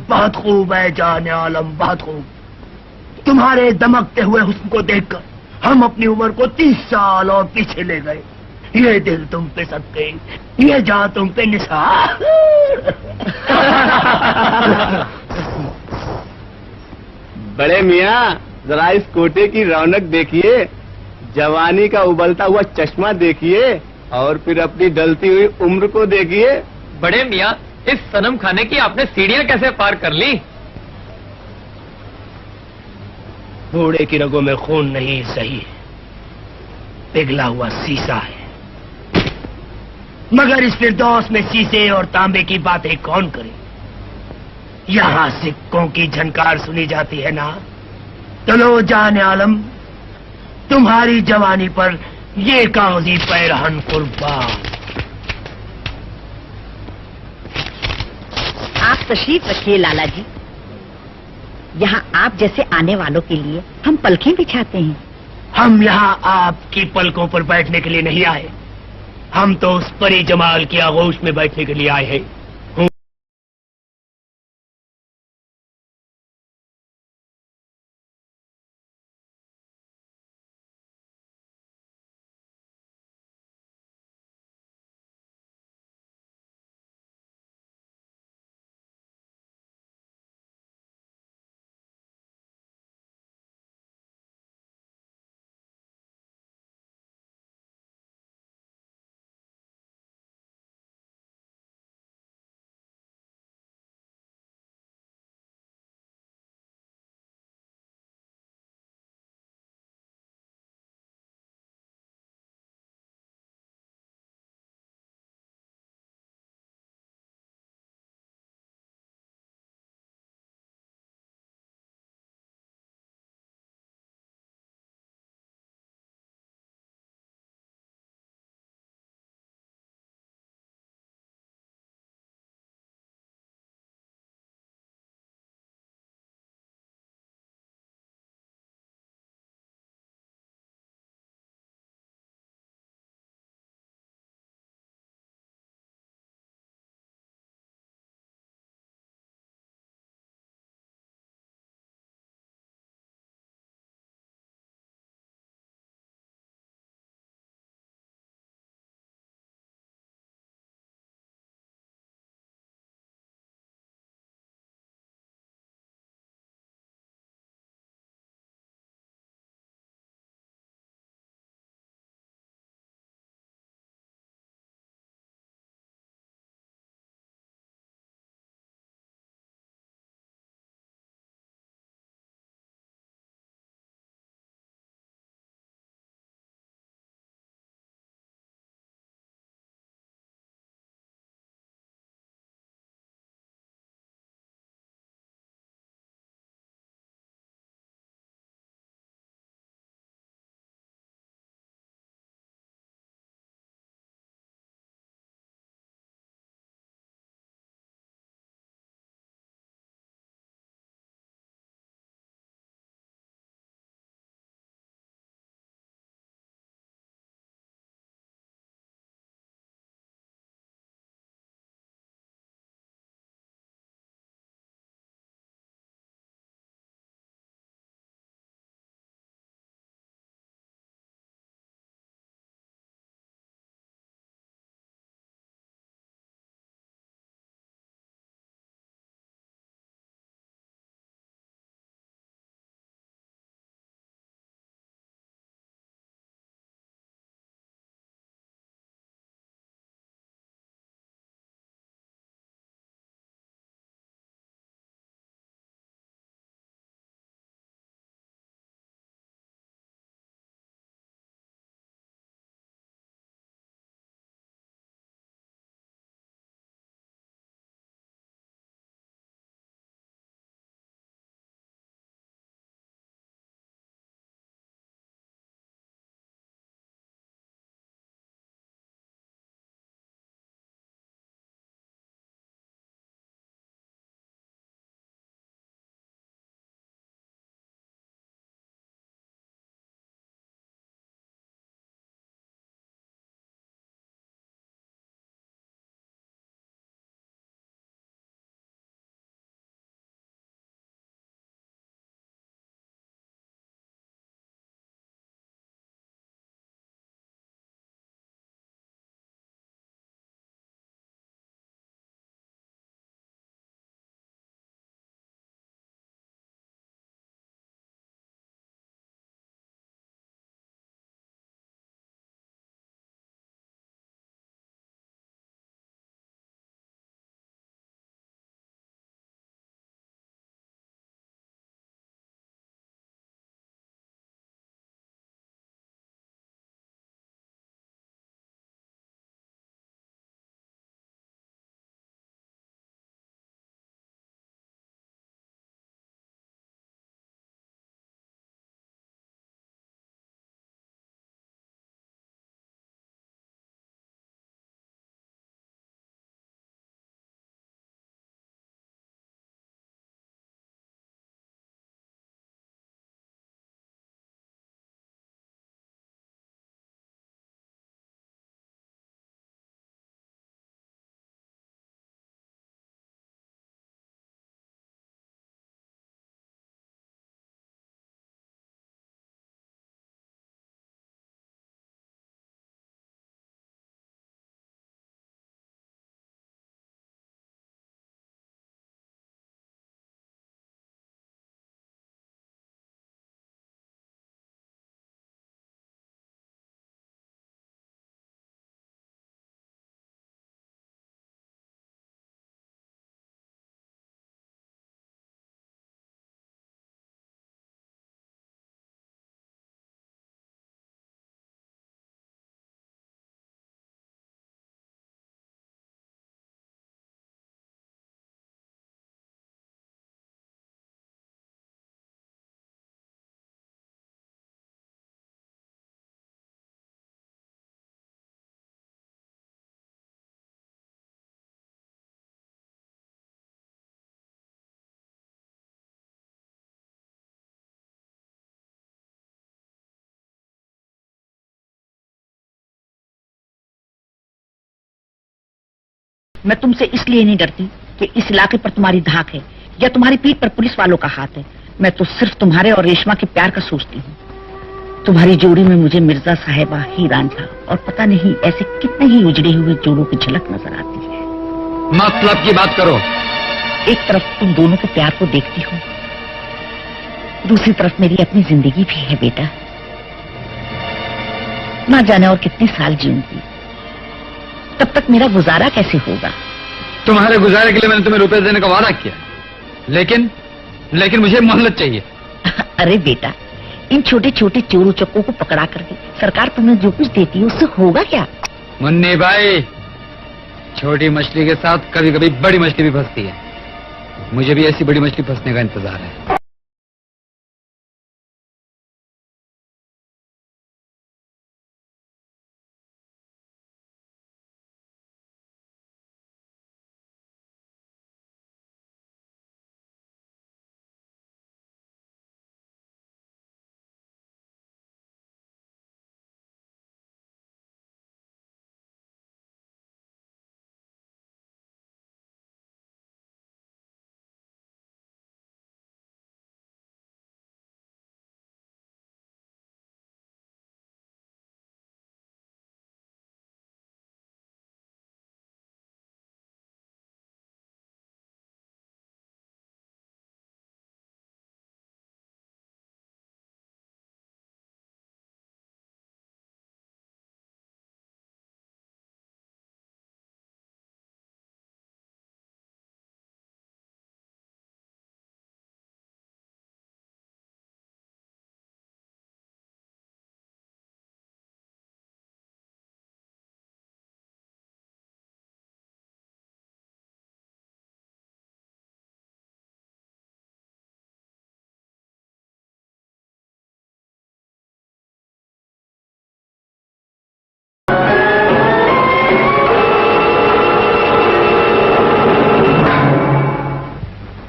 बहुत खूब है जाने आलम, बहुत खूब। तुम्हारे दमकते हुए हुस्न को देखकर हम अपनी उम्र को 30 साल और पीछे ले गए। ये दिल तुम पे सद गई, ये जान तुम पे निसार। बड़े मियाँ, जरा इस कोटे की रौनक देखिए, जवानी का उबलता हुआ चश्मा देखिए, और फिर अपनी ढलती हुई उम्र को देखिए। बड़े मियाँ, इस सनम खाने की आपने सीढ़ियाँ कैसे पार कर ली? घोड़े की रगों में खून नहीं सही, पिघला हुआ शीशा है। मगर इस फिरदौस में शीशे और तांबे की बातें कौन करे? यहाँ सिक्कों की झनकार सुनी जाती है ना, तो लो जान आलम, तुम्हारी जवानी पर ये कागजी पैरहन कुर्बान। आप तशरीफ रखिए लाला जी। यहाँ आप जैसे आने वालों के लिए हम पलकें बिछाते हैं। हम यहाँ आपकी पलकों पर बैठने के लिए नहीं आए, हम तो उस परी जमाल की आगोश में बैठने के लिए आए हैं। मैं तुमसे इसलिए नहीं डरती कि इस इलाके पर तुम्हारी धाक है या तुम्हारी पीठ पर पुलिस वालों का हाथ है। मैं तो सिर्फ तुम्हारे और रेशमा के प्यार का सोचती हूँ। तुम्हारी जोड़ी में मुझे मिर्जा साहिबा, ही रांझा और पता नहीं ऐसे कितने ही उजड़े हुए जोड़ों की झलक नजर आती है। मतलब की बात करो। एक तरफ तुम दोनों के प्यार को देखती हो, दूसरी तरफ मेरी अपनी जिंदगी भी है बेटा। ना जाने और कितने साल जीऊंगी, तब तक मेरा गुजारा कैसे होगा? तुम्हारे गुजारे के लिए मैंने तुम्हें रुपए देने का वादा किया, लेकिन मुझे मोहलत चाहिए। अरे बेटा, इन छोटे छोटे चोरों चक्कों को पकड़ा करके सरकार तुम्हें जो कुछ देती है उससे होगा क्या? मुन्नी भाई, छोटी मछली के साथ कभी कभी बड़ी मछली भी फंसती है। मुझे भी ऐसी बड़ी मछली फंसने का इंतजार है।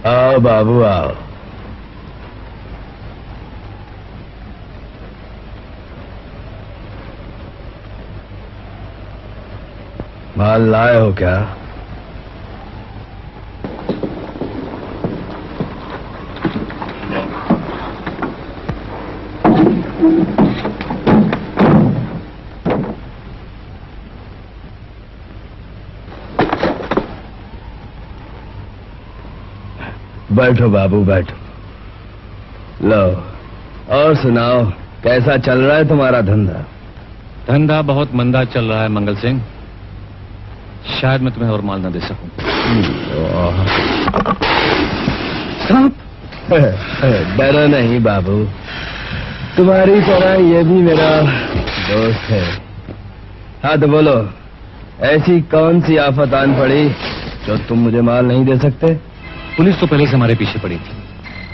आओ बाबू आओ। माल लाए हो क्या? बैठो बाबू बैठो। लो, और सुनाओ, कैसा चल रहा है तुम्हारा धंधा? धंधा बहुत मंदा चल रहा है मंगल सिंह। शायद मैं तुम्हें और माल न दे सकूं। डरो नहीं बाबू, तुम्हारी तरह ये भी मेरा दोस्त है। हाँ तो बोलो, ऐसी कौन सी आफत आन पड़ी जो तुम मुझे माल नहीं दे सकते? पुलिस तो पहले से हमारे पीछे पड़ी थी।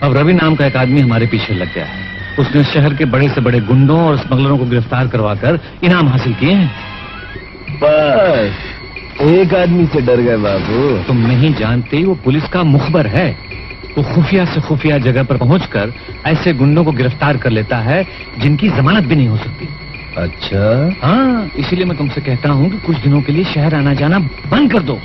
अब रवि नाम का एक आदमी हमारे पीछे लग गया है। उसने शहर के बड़े से बड़े गुंडों और स्मगलरों को गिरफ्तार करवाकर इनाम हासिल किए हैं। बस एक आदमी से डर गए बाबू। तुम नहीं जानते, वो पुलिस का मुखबर है। वो खुफिया से खुफिया जगह पर पहुंचकर ऐसे गुंडों को गिरफ्तार कर लेता है जिनकी जमानत भी नहीं हो सकती। अच्छा? हाँ, इसीलिए मैं तुमसे कहता हूँ कि कुछ दिनों के लिए शहर आना जाना बंद कर दो।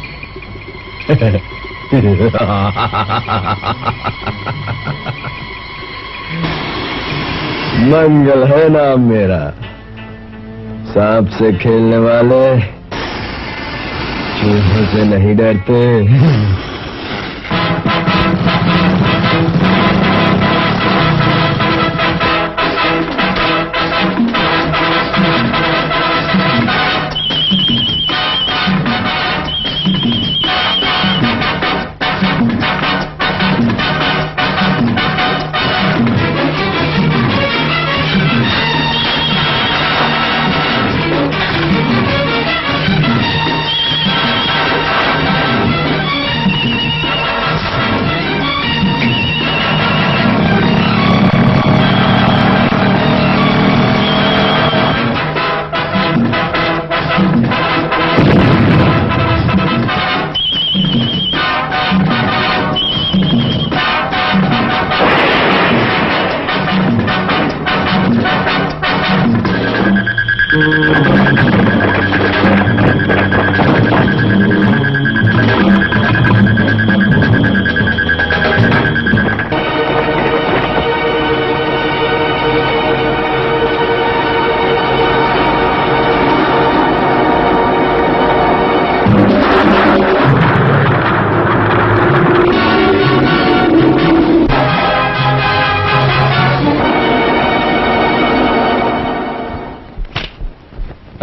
मंगल है नाम मेरा। सांप से खेलने वाले चूहों से नहीं डरते।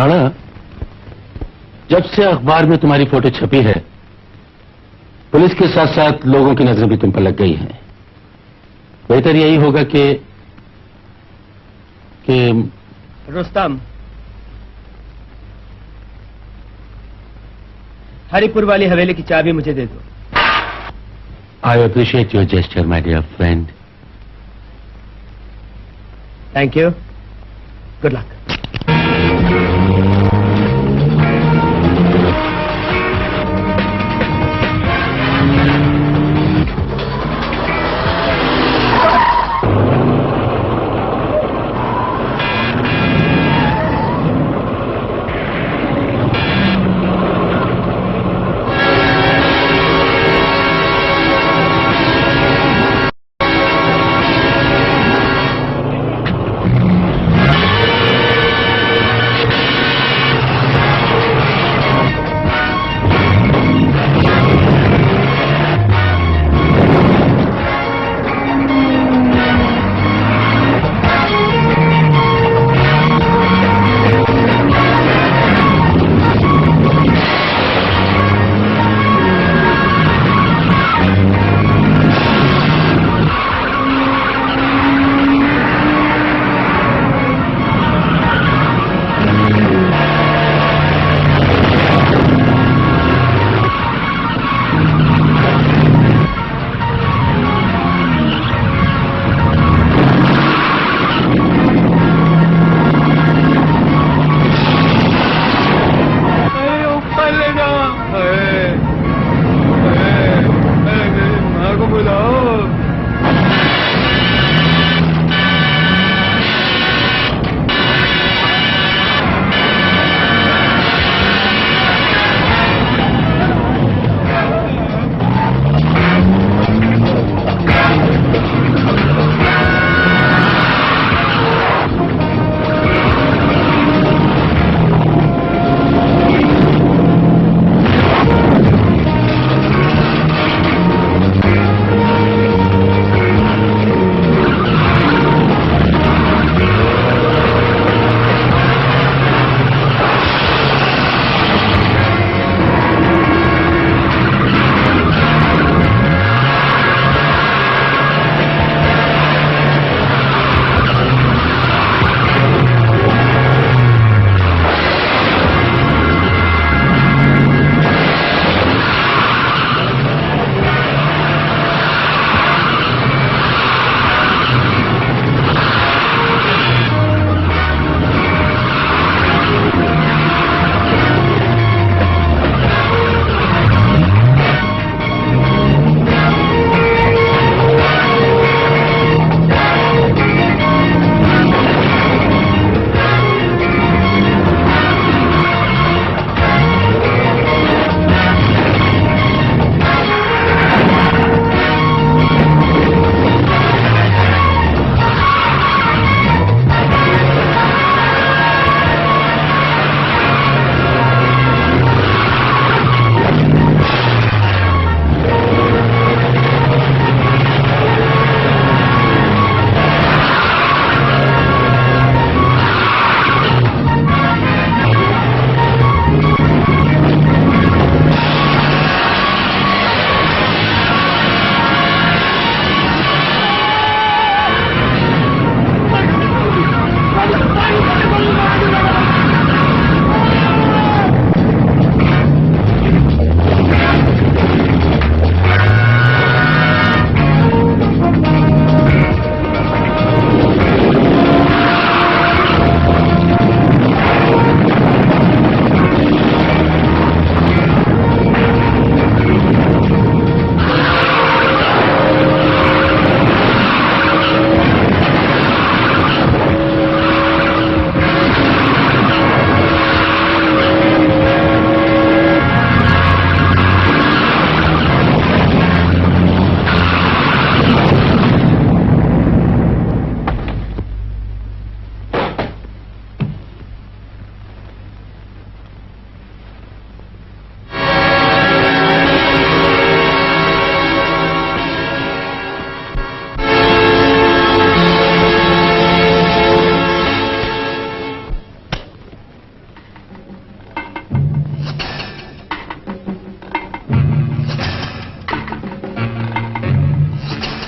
राणा, जब से अखबार में तुम्हारी फोटो छपी है, पुलिस के साथ साथ लोगों की नजरें भी तुम पर लग गई हैं। बेहतर यही होगा कि रुस्तम, हरिपुर वाली हवेली की चाबी मुझे दे दो। I appreciate your gesture my dear friend. Thank you, good luck.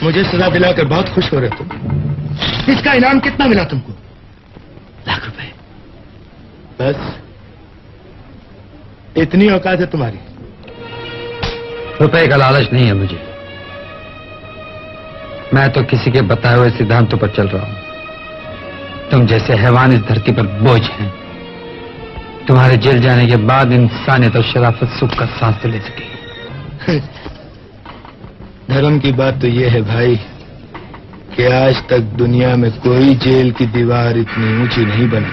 मुझे सजा दिलाकर बहुत खुश हो रहे तुम। इसका इनाम कितना मिला तुमको? लाख रुपए। बस इतनी औकात है तुम्हारी? रुपए का लालच नहीं है मुझे। मैं तो किसी के बताए हुए सिद्धांतों पर चल रहा हूं। तुम जैसे हैवान इस धरती पर बोझ हैं। तुम्हारे जेल जाने के बाद इंसानियत और शराफत सुख का सांस तो ले सकेगी। धर्म की बात तो यह है भाई कि आज तक दुनिया में कोई जेल की दीवार इतनी ऊंची नहीं बनी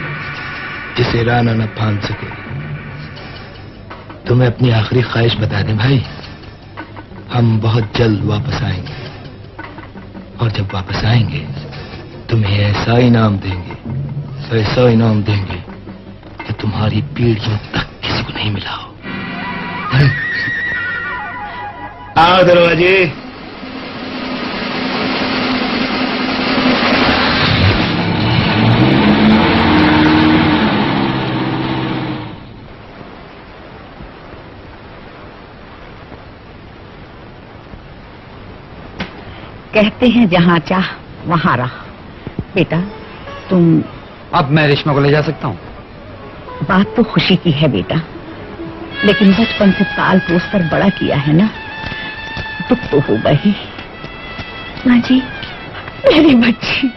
जिसे राना न फांद सके। तुम्हें अपनी आखिरी ख्वाहिश बता दें भाई, हम बहुत जल्द वापस आएंगे और जब वापस आएंगे तुम्हें ऐसा इनाम देंगे कि तुम्हारी पीढ़ियों तक किसी को नहीं मिला हो। आओ दरवाजे। कहते हैं जहाँ चाह वहाँ राह। बेटा तुम अब मैं रेशमा को ले जा सकता हूँ? बात तो खुशी की है बेटा, लेकिन बचपन से पाल पोस कर बड़ा किया है ना, दुख तो होगा ही। माँ जी मेरी बच्ची।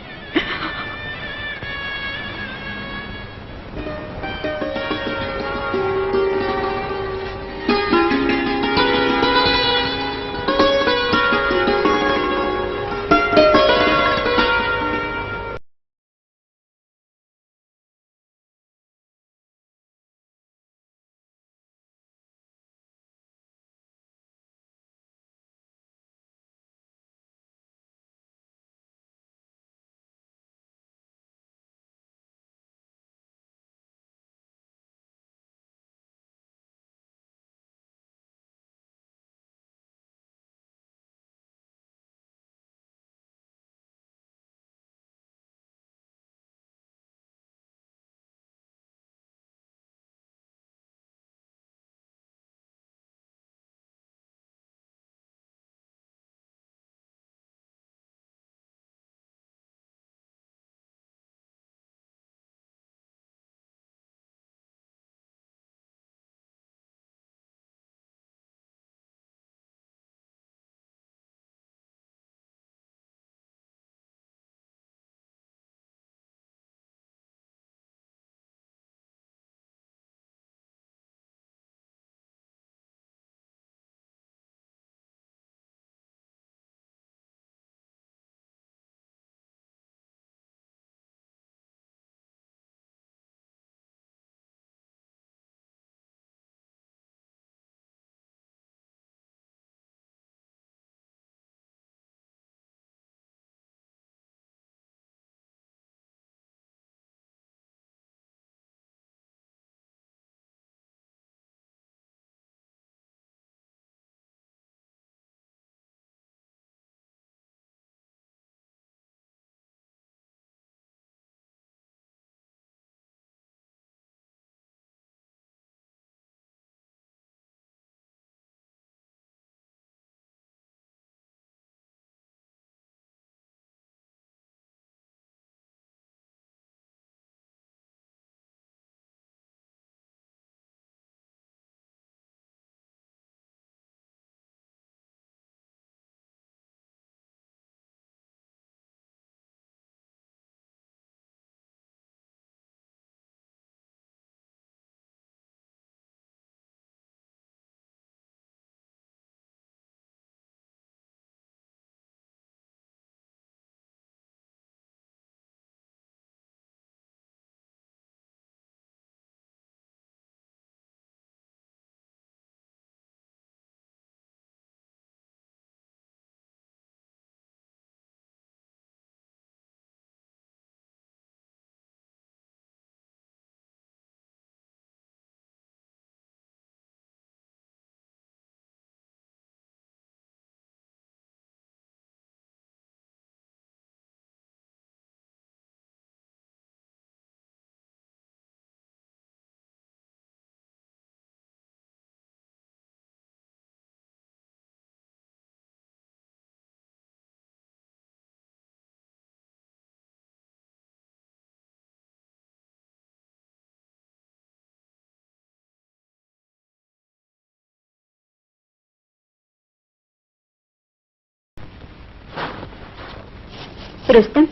रुस्तम,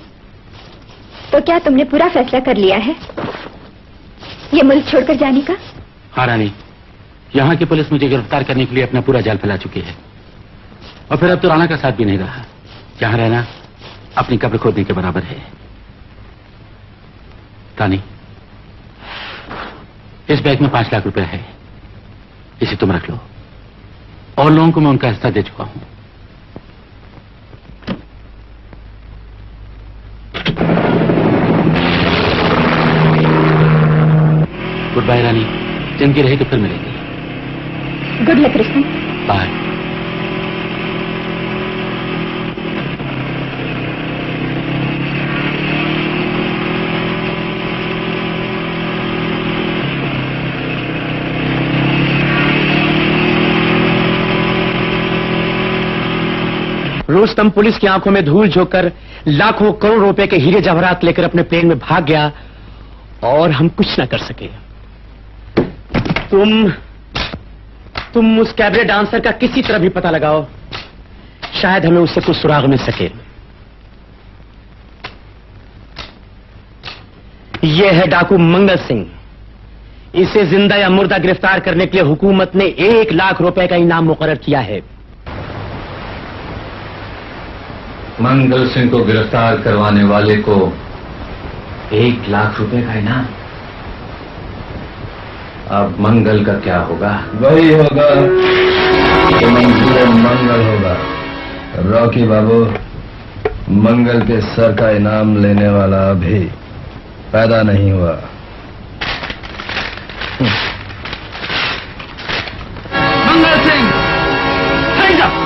तो क्या तुमने पूरा फैसला कर लिया है ये मुल्क छोड़कर जाने का? हाँ रानी, यहाँ की पुलिस मुझे गिरफ्तार करने के लिए अपना पूरा जाल फैला चुकी है और फिर अब तो राणा का साथ भी नहीं रहा। यहाँ रहना अपनी कब्र खोदने के बराबर है। रानी, इस बैग में 5 लाख रुपए है, इसे तुम रख लो। और लोगों को मैं उनका हिस्सा दे चुका हूं। गुड बाय रानी, जिंदगी रही तो फिर मिलेंगे। Good luck Rustam. Bye. Rustam police की आंखों में धूल झोंककर लाखों करोड़ रुपए के हीरे जवाहरात लेकर अपने प्लेन में भाग गया और हम कुछ ना कर सके। तुम उस कैबरे डांसर का किसी तरह भी पता लगाओ, शायद हमें उससे कुछ सुराग मिल सके। यह है डाकू मंगल सिंह। इसे जिंदा या मुर्दा गिरफ्तार करने के लिए हुकूमत ने 1 लाख रुपए का इनाम मुकर्रर किया है। मंगल सिंह को गिरफ्तार करवाने वाले को 1 लाख रुपए का इनाम। अब मंगल का क्या होगा? वही होगा तो मंगल होगा। रॉकी बाबू, मंगल के सर का इनाम लेने वाला अभी पैदा नहीं हुआ। Mangal Singh, hands up!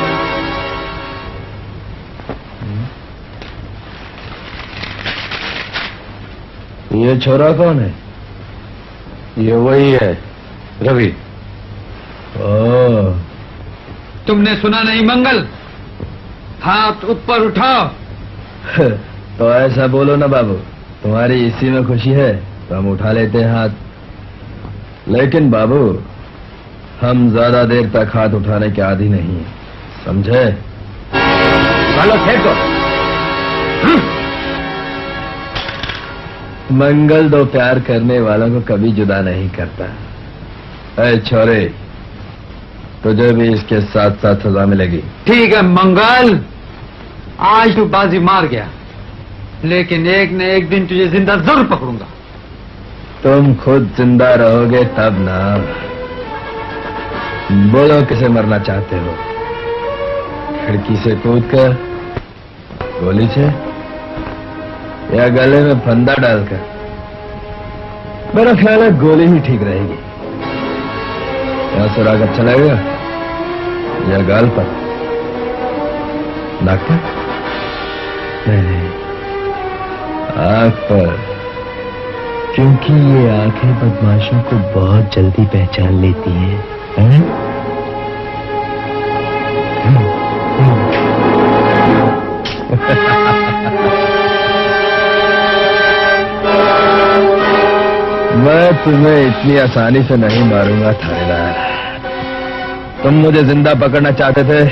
ये छोरा कौन है? ये वही है, रवि। ओह, तुमने सुना नहीं मंगल? हाथ ऊपर उठाओ। तो ऐसा बोलो ना बाबू, तुम्हारी इसी में खुशी है तो हम उठा लेते हैं हाथ। लेकिन बाबू, हम ज्यादा देर तक हाथ उठाने के आदी नहीं, समझे? चलो फेंको। मंगल दो प्यार करने वालों को कभी जुदा नहीं करता। ऐ छोरे, तुझे भी इसके साथ साथ सजा मिलेगी। ठीक है मंगल, आज तू बाजी मार गया, लेकिन एक न एक दिन तुझे जिंदा जरूर पकड़ूंगा। तुम खुद जिंदा रहोगे तब ना। बोलो किसे मरना चाहते हो? खिड़की से कूदकर, गोली से, या गले में फंदा डालकर? मेरा ख्याल है गोली ही ठीक रहेगी। या सुराग अच्छा लगेगा या गाल पर? नाक पर? नहीं, आंख पर, क्योंकि ये आंखें बदमाशों को बहुत जल्दी पहचान लेती हैं। मैं तुम्हें इतनी आसानी से नहीं मारूंगा थानेदार। तुम मुझे जिंदा पकड़ना चाहते थे,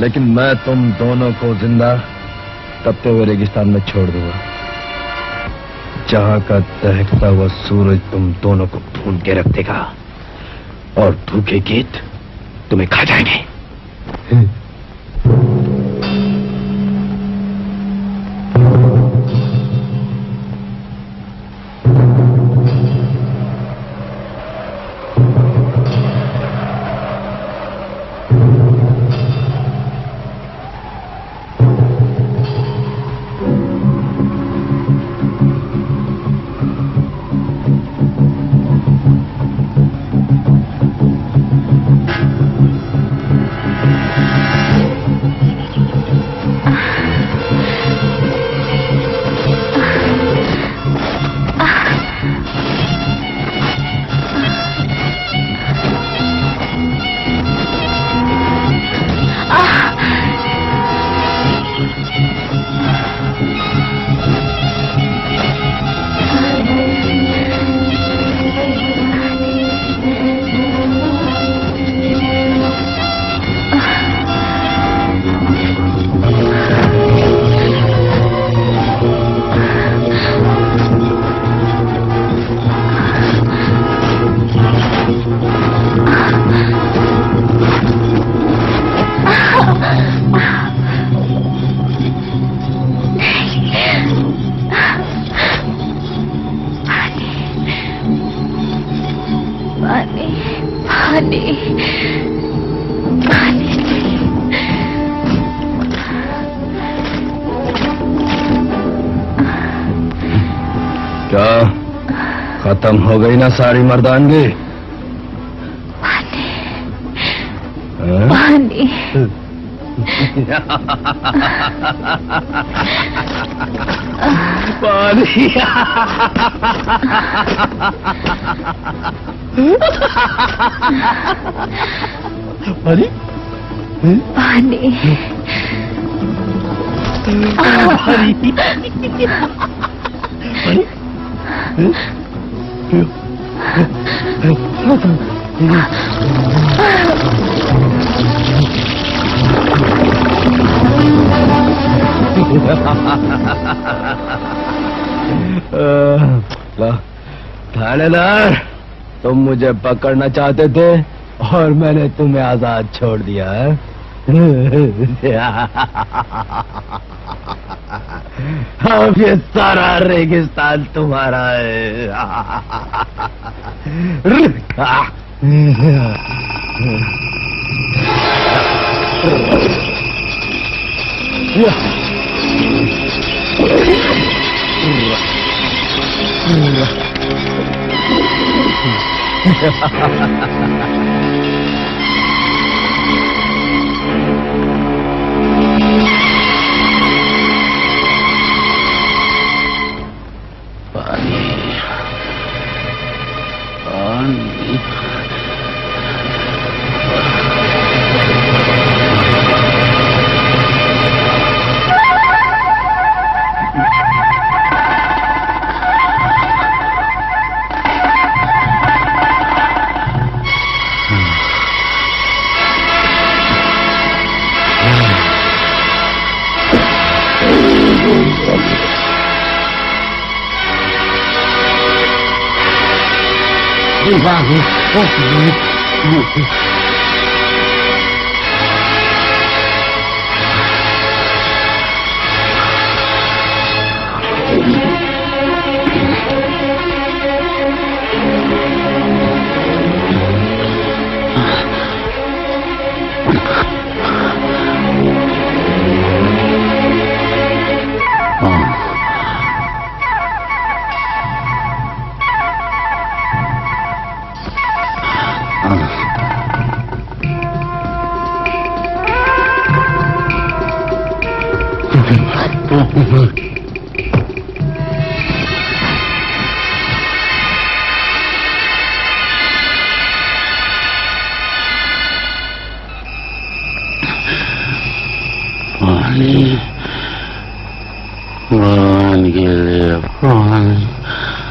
लेकिन मैं तुम दोनों को जिंदा तपते हुए रेगिस्तान में छोड़ दूंगा, जहां का दहकता हुआ सूरज तुम दोनों को ढूंढ के रख देगा और भूखे गीत तुम्हें खा जाएंगे। क्या खत्म हो गई ना सारी मर्दानगी? पानी पानी पानी पानी थानेदार, तुम मुझे पकड़ना चाहते थे और मैंने तुम्हें आजाद छोड़ दिया है। अब ये सारा रेगिस्तान तुम्हारा है।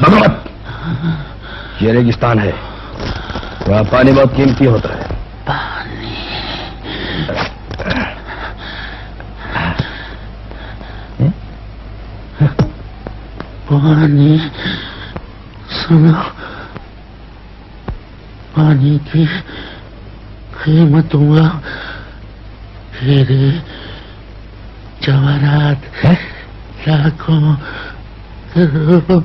भगवत, ये रेगिस्तान है, यहाँ पानी बहुत कीमती होता है। पानी, सुनो, पानी की कीमत दूंगा, हीरे जवाहरात लाखों करोड़ों।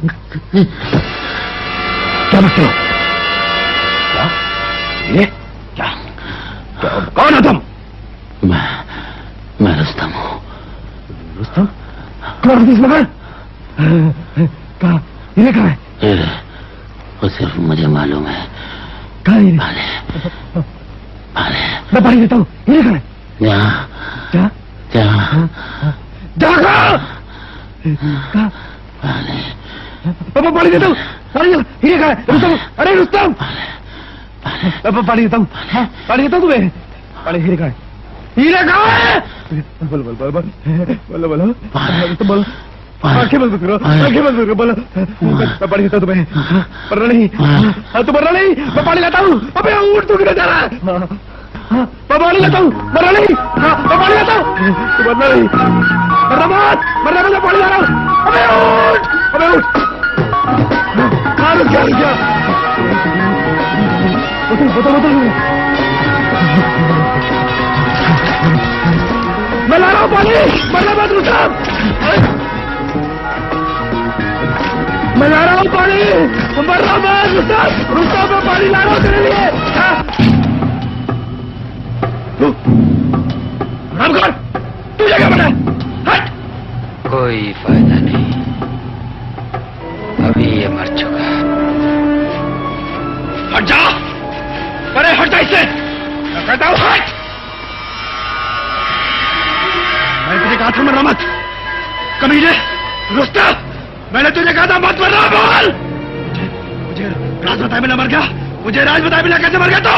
क्या बचते हो? क्या? ये क्या? कौन हो तुम? मैं रुस्तम हूँ। रुस्तम? कौन है इसमें? कहाँ? ये कहाँ है? ये वो सिर्फ मुझे मालूम है। कहाँ है? पाले मैं पानी देता हूँ। ये कहाँ है? यहाँ। क्या? यहाँ। कहाँ? पानी पानी देता हूँ। पानी ये कहाँ है? रुस्तम, अरे रुस्तम, पानी देता हूँ। पानी देता हूँ तुम्हें। पानी हीरे कहाँ है? हीरे कहाँ है? बोलो बोलो बोलो बोलो बोलो रुस्तम बोलो। आंखें बंद करो, आंखें बंद करो, बोलो। मैं पानी देता हूँ तुम्हें। मरना नहीं, तुम मरना नहीं। मैं पानी लाता हूँ। अबे ऊँट तू गिर जा रहा है। मैं पानी लाता हूँ, मरना नहीं। मैं पानी लाता हूँ, तू मरना नहीं। मरना मत, मरना मत, मैं पानी ला रहा हूँ। अबे ऊँट, अबे ऊँट। रुक जा, रुक जा। बता बता मैं ला रहा हूँ पानी, मरना मत रुस्तम। मैं ला रहा हूँ पानी, मरना मत रुस्तम। रुस्तम, मैं पानी ला रहा हूँ तेरे लिए। आराम कर, तू जगह बना। हट। कोई फायदा नहीं, अभी कहता हूँ हट! मैंने तुझे कहा था मरना मत। कमीने, रुस्तम, मैंने तुझे कहा था मत मरना। बोल। मुझे राज बताए बिना मर गया। मुझे राज बताए बिना कैसे मर गया तू?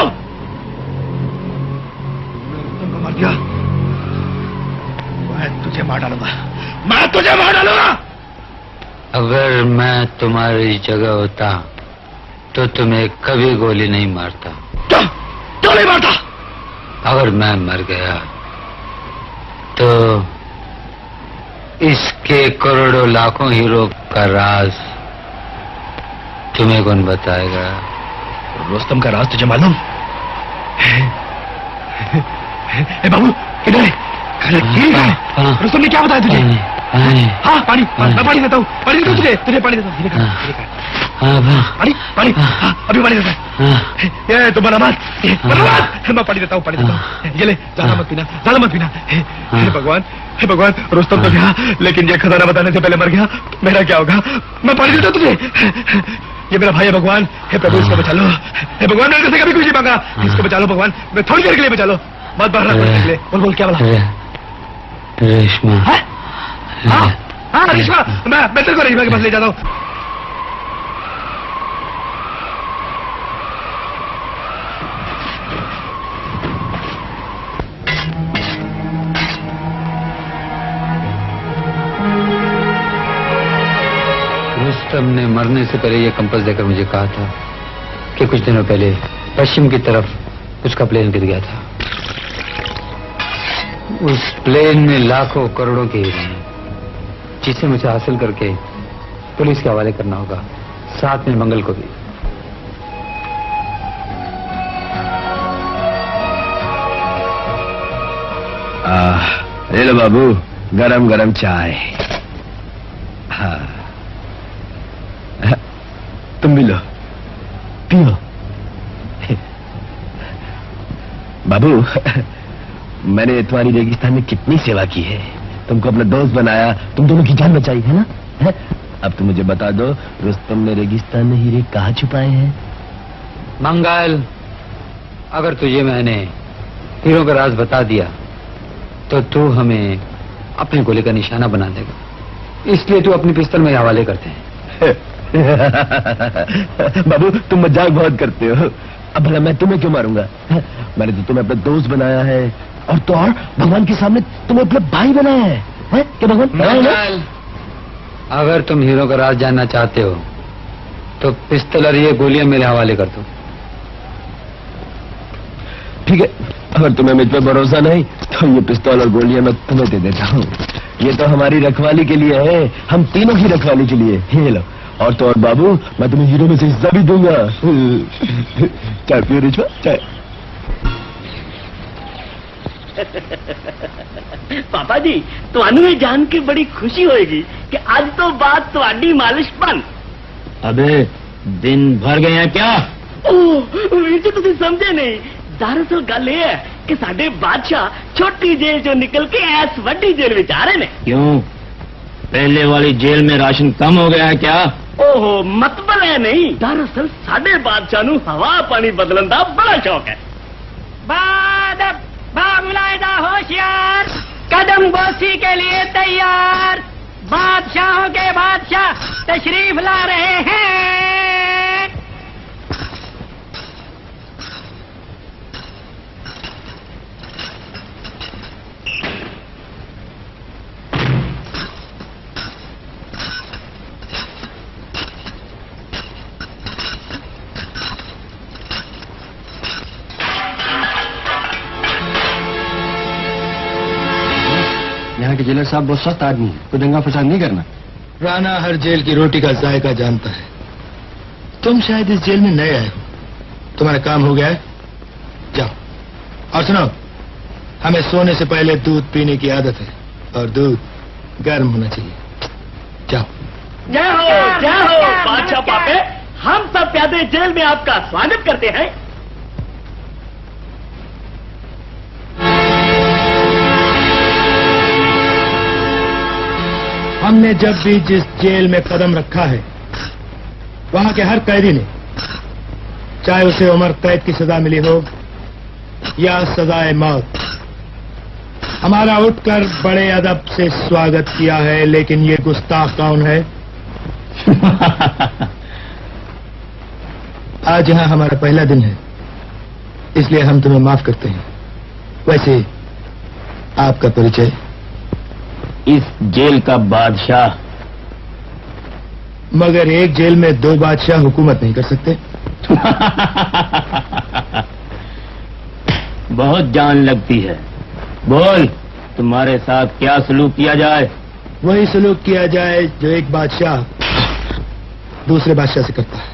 तुमको मर गया, मैं तुझे मार डालूंगा। मैं तुझे मार डालूंगा। अगर मैं तुम्हारी जगह होता तो तुम्हें कभी गोली नहीं मारता। क्यों नहीं मारता? अगर मैं मर गया तो इसके करोड़ों लाखों हीरो का राज तुम्हें कौन बताएगा? रुस्तम का राज तुझे मालूम? बाबू किधर है? रुस्तम ने क्या बताया तुझे? हाँ पानी, मैं पानी देता हूँ। पानी देता हूँ तुझे पानी देता हूँ। पानी पानी, अभी पानी देता हूँ। ये तो बना मत, मैं पानी देता हूँ। ये ले, ज्यादा मत पीना, ज्यादा मत पीना। हे भगवान, रुस्तम तो गया, लेकिन ये खजाना बताने से पहले मर गया। मेरा क्या होगा? मैं पानी देता हूँ तुझे। ये मेरा भाई है भगवान। हे प्रभु, इसको बचा लो। हे भगवान, मैंने तुझसे कभी कुछ नहीं मांगा। इसको बचा लो भगवान, मैं थोड़ी देर के लिए बचा लो। मत बाहर निकले। बोल क्या बोला? रेशमा। हाँ रेशमा, मैं तेरे को रेशमा के पास ले जाता हूँ। रुस्तम ने मरने से पहले ये कंपास देकर मुझे कहा था कि कुछ दिनों पहले पश्चिम की तरफ उसका प्लेन गिर गया था। उस प्लेन में लाखों करोड़ों के हीरे हैं, जिसे मुझे हासिल करके पुलिस के हवाले करना होगा, साथ में मंगल को भी। ले लो बाबू, गरम गरम चाय। हाँ, तुम भी लो, पियो। बाबू, मैंने तुम्हारी रेगिस्तान में कितनी सेवा की है। तुमको अपना दोस्त बनाया, तुम दोनों की जान बचाई है ना? है? अब तुम मुझे बता दो, रुस्तम ने रेगिस्तान में हीरे कहाँ छुपाए हैं? मंगल, अगर तुझे मैंने हीरो का राज बता दिया तो तू हमें अपने गोले का निशाना बना देगा, इसलिए तू अपनी पिस्तौल में हवाले करते हैं। बाबू, तुम मजाक बहुत करते हो। अब भला मैं तुम्हें क्यों मारूंगा? मैंने तो तुम्हें अपना दोस्त बनाया है, और तो और भगवान के सामने तुम्हें अपना भाई बनाया है। क्या भगवान? अगर तुम हीरो का राज जानना चाहते हो तो पिस्तौल और ये गोलियां मेरे हवाले कर दो। ठीक है, अगर तुम्हें मुझ पर भरोसा नहीं तो ये पिस्तौल और गोलियां मैं तुम्हें दे देता हूँ। ये तो हमारी रखवाली के लिए है, हम तीनों की रखवाली के लिए। ये लो। और तो और बाबू, मैं तुम्हें हीरो में से हिस्सा भी दूंगा। चाय पियो रिश्वा, चाय। पापा जी, ਤੁਹਾਨੂੰ ਇਹ जान के बड़ी खुशी होएगी कि आज तो बात ਤੁਹਾਡੀ मालिश बंद। अबे दिन भर गए हैं क्या? ਵੀਰ ਜੀ ਤੁਸੀਂ ਸਮਝੇ ਨਹੀਂ। दरअसल गल ये है कि साडे बादशाह छोटी जेल चो निकल के ऐस वड्डी जेल विच आ रहे ने। क्यों? पहले वाली जेल में राशन कम हो गया है क्या? ओहो, मतलब है नहीं। दरअसल साडे बादशाह नू हवा पानी बदलन दा बड़ा शौक है। बामुलायदा होशियार, कदम बोसी के लिए तैयार, बादशाहों के बादशाह तशरीफ ला रहे हैं। यहाँ के जेलर साहब बहुत सख्त आदमी है, कोई दंगा फसाद नहीं करना। राणा हर जेल की रोटी का जायका जानता है। तुम शायद इस जेल में नए आए हो, तुम्हारा काम हो गया है, जाओ। और सुनो, हमें सोने से पहले दूध पीने की आदत है, और दूध गर्म होना चाहिए। जाओ। जय हो बादशाह पापे, हम सब प्यादे जेल में आपका स्वागत करते हैं। हमने जब भी जिस जेल में कदम रखा है, वहां के हर कैदी ने, चाहे उसे उम्र कैद की सजा मिली हो या सजाए मौत। हमारा उठकर बड़े अदब से स्वागत किया है, लेकिन ये गुस्ताख कौन है? आज यहाँ हमारा पहला दिन है, इसलिए हम तुम्हें माफ करते हैं। वैसे आपका परिचय? इस जेल का बादशाह। मगर एक जेल में दो बादशाह हुकूमत नहीं कर सकते। बहुत जान लगती है। बोल, तुम्हारे साथ क्या सलूक किया जाए? वही सलूक किया जाए जो एक बादशाह दूसरे बादशाह से करता है।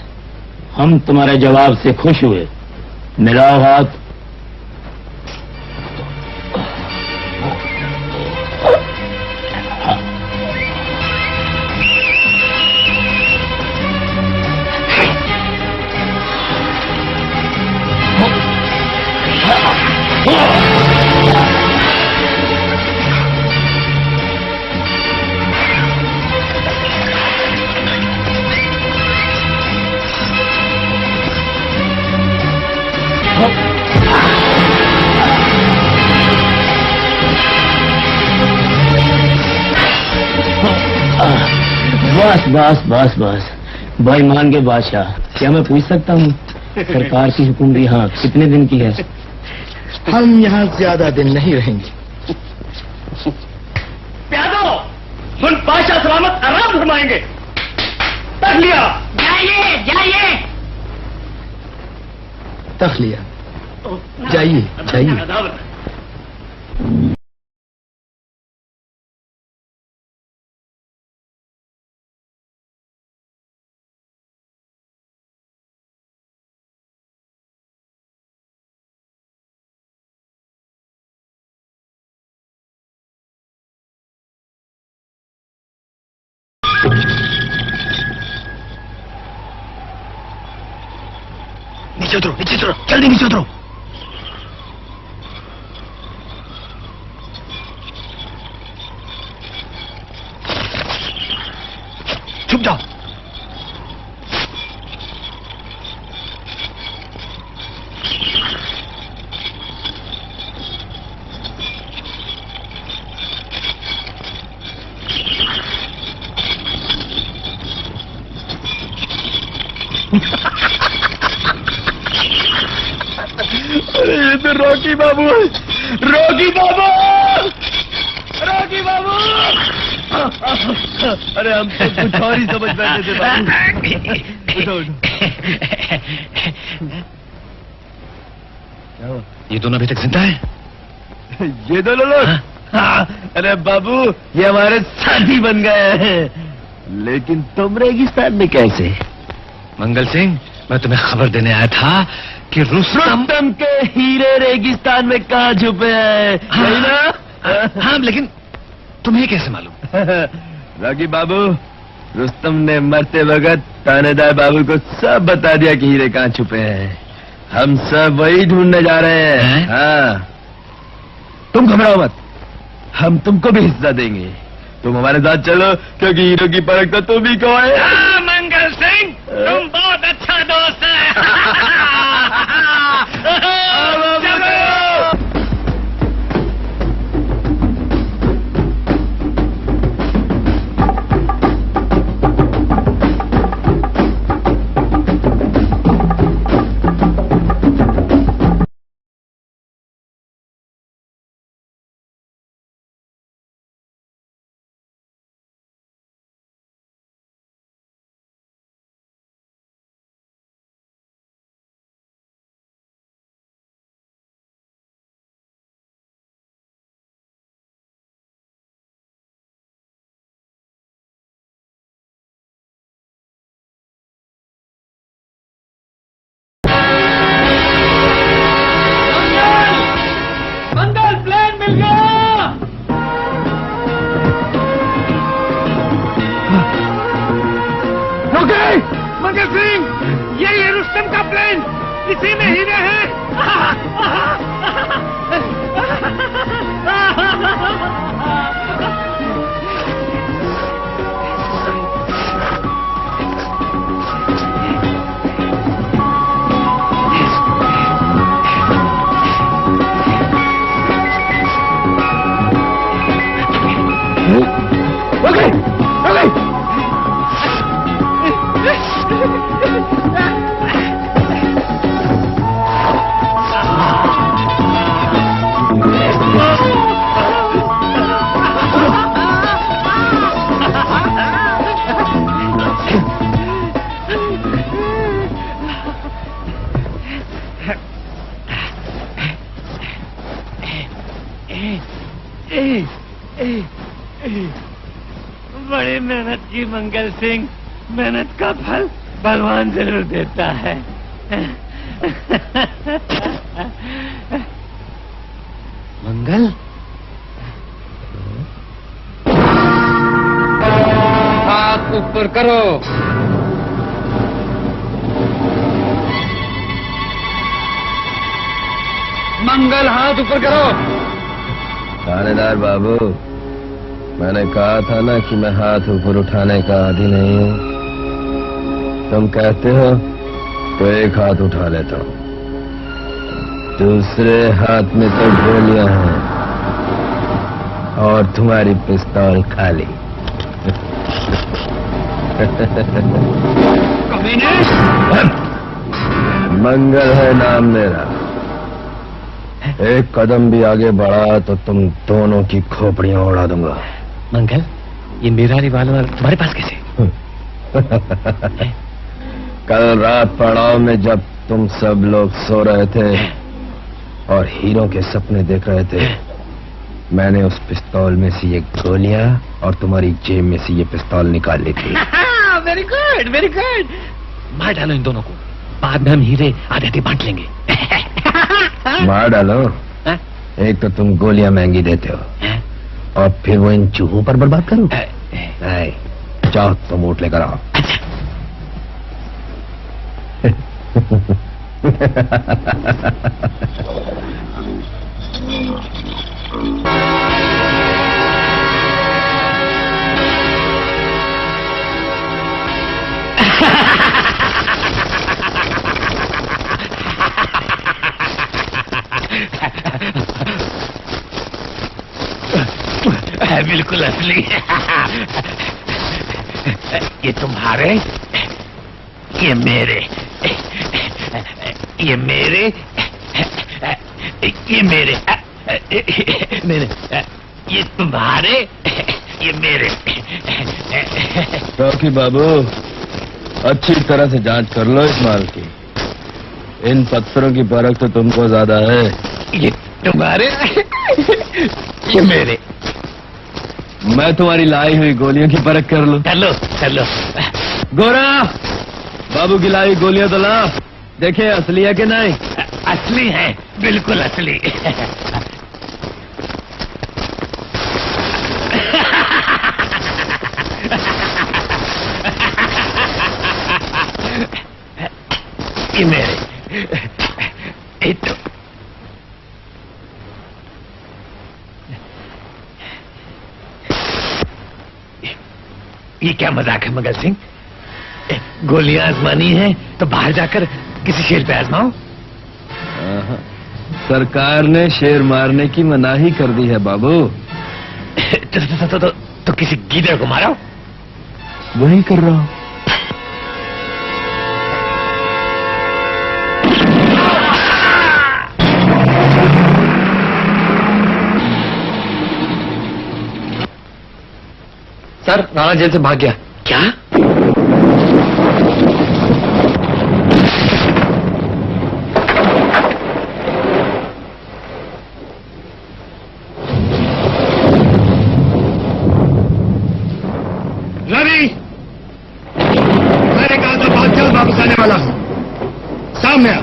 हम तुम्हारे जवाब से खुश हुए। मिलाओ हाथ। बस बस बस बस। भाई मान के बादशाह, क्या मैं पूछ सकता हूँ सरकार की हुक्मरानी यहाँ कितने दिन की है? हम यहाँ ज्यादा दिन नहीं रहेंगे। प्यादो, सुन, बादशाह सलामत आराम फरमाएंगे। तखलिया, जाइए जाइए। तखलिया, जाइए जाइए। नीचे उतरो, नीचे उतरो, जल्दी नीचे उतरो। छुप जाओ। अरे ये तो रॉकी बाबू है। रॉकी बाबू, रॉकी बाबू। अरे हम तो कुछ और ही समझ बैठे थे बाबू। उठो, उठो। ये दोनों अभी तक जिंदा है? ये दोनों लोग? हाँ। अरे बाबू, ये हमारे साथी बन गए हैं। लेकिन तुम रेगिस्तान में कैसे? मंगल सिंह, मैं तुम्हें खबर देने आया था कि रुस्तम के हीरे रेगिस्तान में कहाँ छुपे हैं? हाँ, ना? हाँ, लेकिन तुम्हें कैसे मालूम? रागी बाबू, रुस्तम ने मरते वक्त थानेदार बाबू को सब बता दिया कि हीरे कहाँ छुपे हैं। हम सब वही ढूंढने जा रहे हैं। हाँ, तुम घबराओ मत, हम तुमको भी हिस्सा देंगे। तुम हमारे साथ चलो, क्योंकि हीरो की परख तो तुम ही को है। मंगल सिंह, तुम बहुत अच्छा दोस्त है। मंगल सिंह, ये रुस्तम का प्लेन, इसी में हीरे हैं। बड़ी मेहनत की मंगल सिंह, मेहनत का फल भगवान जरूर देता है। मंगल, हाथ ऊपर करो। मंगल, हाथ ऊपर करो। थानेदार बाबू, मैंने कहा था ना कि मैं हाथ ऊपर उठाने का आदी नहीं हूं। तुम कहते हो तो एक हाथ उठा लेता हूं, दूसरे हाथ में तो गोलियां हैं और तुम्हारी पिस्तौल खाली। मंगल है नाम मेरा। एक कदम भी आगे बढ़ा तो तुम दोनों की खोपड़ियां उड़ा दूंगा। मंगल, ये मेरा रिवॉल्वर तुम्हारे पास कैसे? कल रात पड़ाव में जब तुम सब लोग सो रहे थे और हीरो के सपने देख रहे थे, मैंने उस पिस्तौल में से ये गोलियां और तुम्हारी जेब में से ये पिस्तौल निकाल ली थी। Very good, very good. मार डालो इन दोनों को, बाद में हम हीरे आधे बांट लेंगे। मार डालो? एक तो तुम गोलियां महंगी देते हो और फिर वो इन चूहों पर बर्बाद करो। नहीं, जाओ तुम ऊँट लेकर आओ। बिल्कुल असली। ये तुम्हारे, ये मेरे, ये मेरे, ये मेरे, मेरे, ये तुम्हारे, ये मेरे। रॉकी बाबू, अच्छी तरह से जांच कर लो इस माल की। इन पत्थरों की परख तो तुमको ज्यादा है। ये तुम्हारे, ये मेरे। मैं तुम्हारी लाई हुई गोलियों की परख कर लूं? कर लो, कर लो। गोरा, बाबू की लाई गोलियां तो ला, देखे असली है कि नहीं। असली है, बिल्कुल असली। ये मेरे, ये तो ये क्या मजाक है मंगल सिंह? गोलियां आजमानी है तो बाहर जाकर किसी शेर पे आजमाओ। सरकार ने शेर मारने की मनाही कर दी है बाबू। तो किसी गीदड़ को मारो। वही कर रहा हूं। सर, राणा जेल से भाग गया। क्या? रवि, मैंने कहा था बहुत जल्द वापस आने वाला हूं। सामने आ।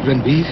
रणबीर,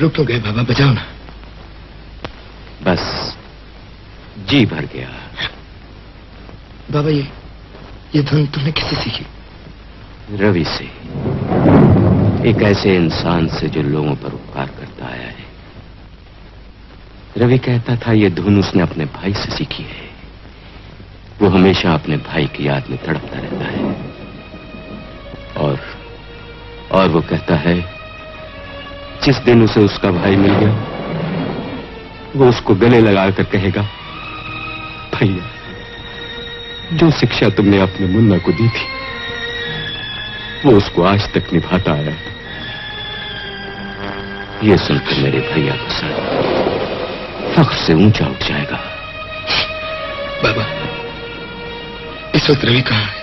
रुक क्यों गए बाबा, बजाओ ना। बस जी भर गया। बाबा ये धुन तुमने किससे सीखी? रवि से, एक ऐसे इंसान से जो लोगों पर उपकार करता आया है। रवि कहता था ये धुन उसने अपने भाई से सीखी है। वो हमेशा अपने भाई की याद में तड़पता रहता है और वो कहता है जिस दिन उसे उसका भाई मिल गया वो उसको गले लगाकर कहेगा, भैया जो शिक्षा तुमने अपने मुन्ना को दी थी वो उसको आज तक निभाता आया है। ये सुनकर मेरे भैया का सर फख्र से ऊंचा उठ जाएगा। बाबा इस वक्त रवि कहाँ है?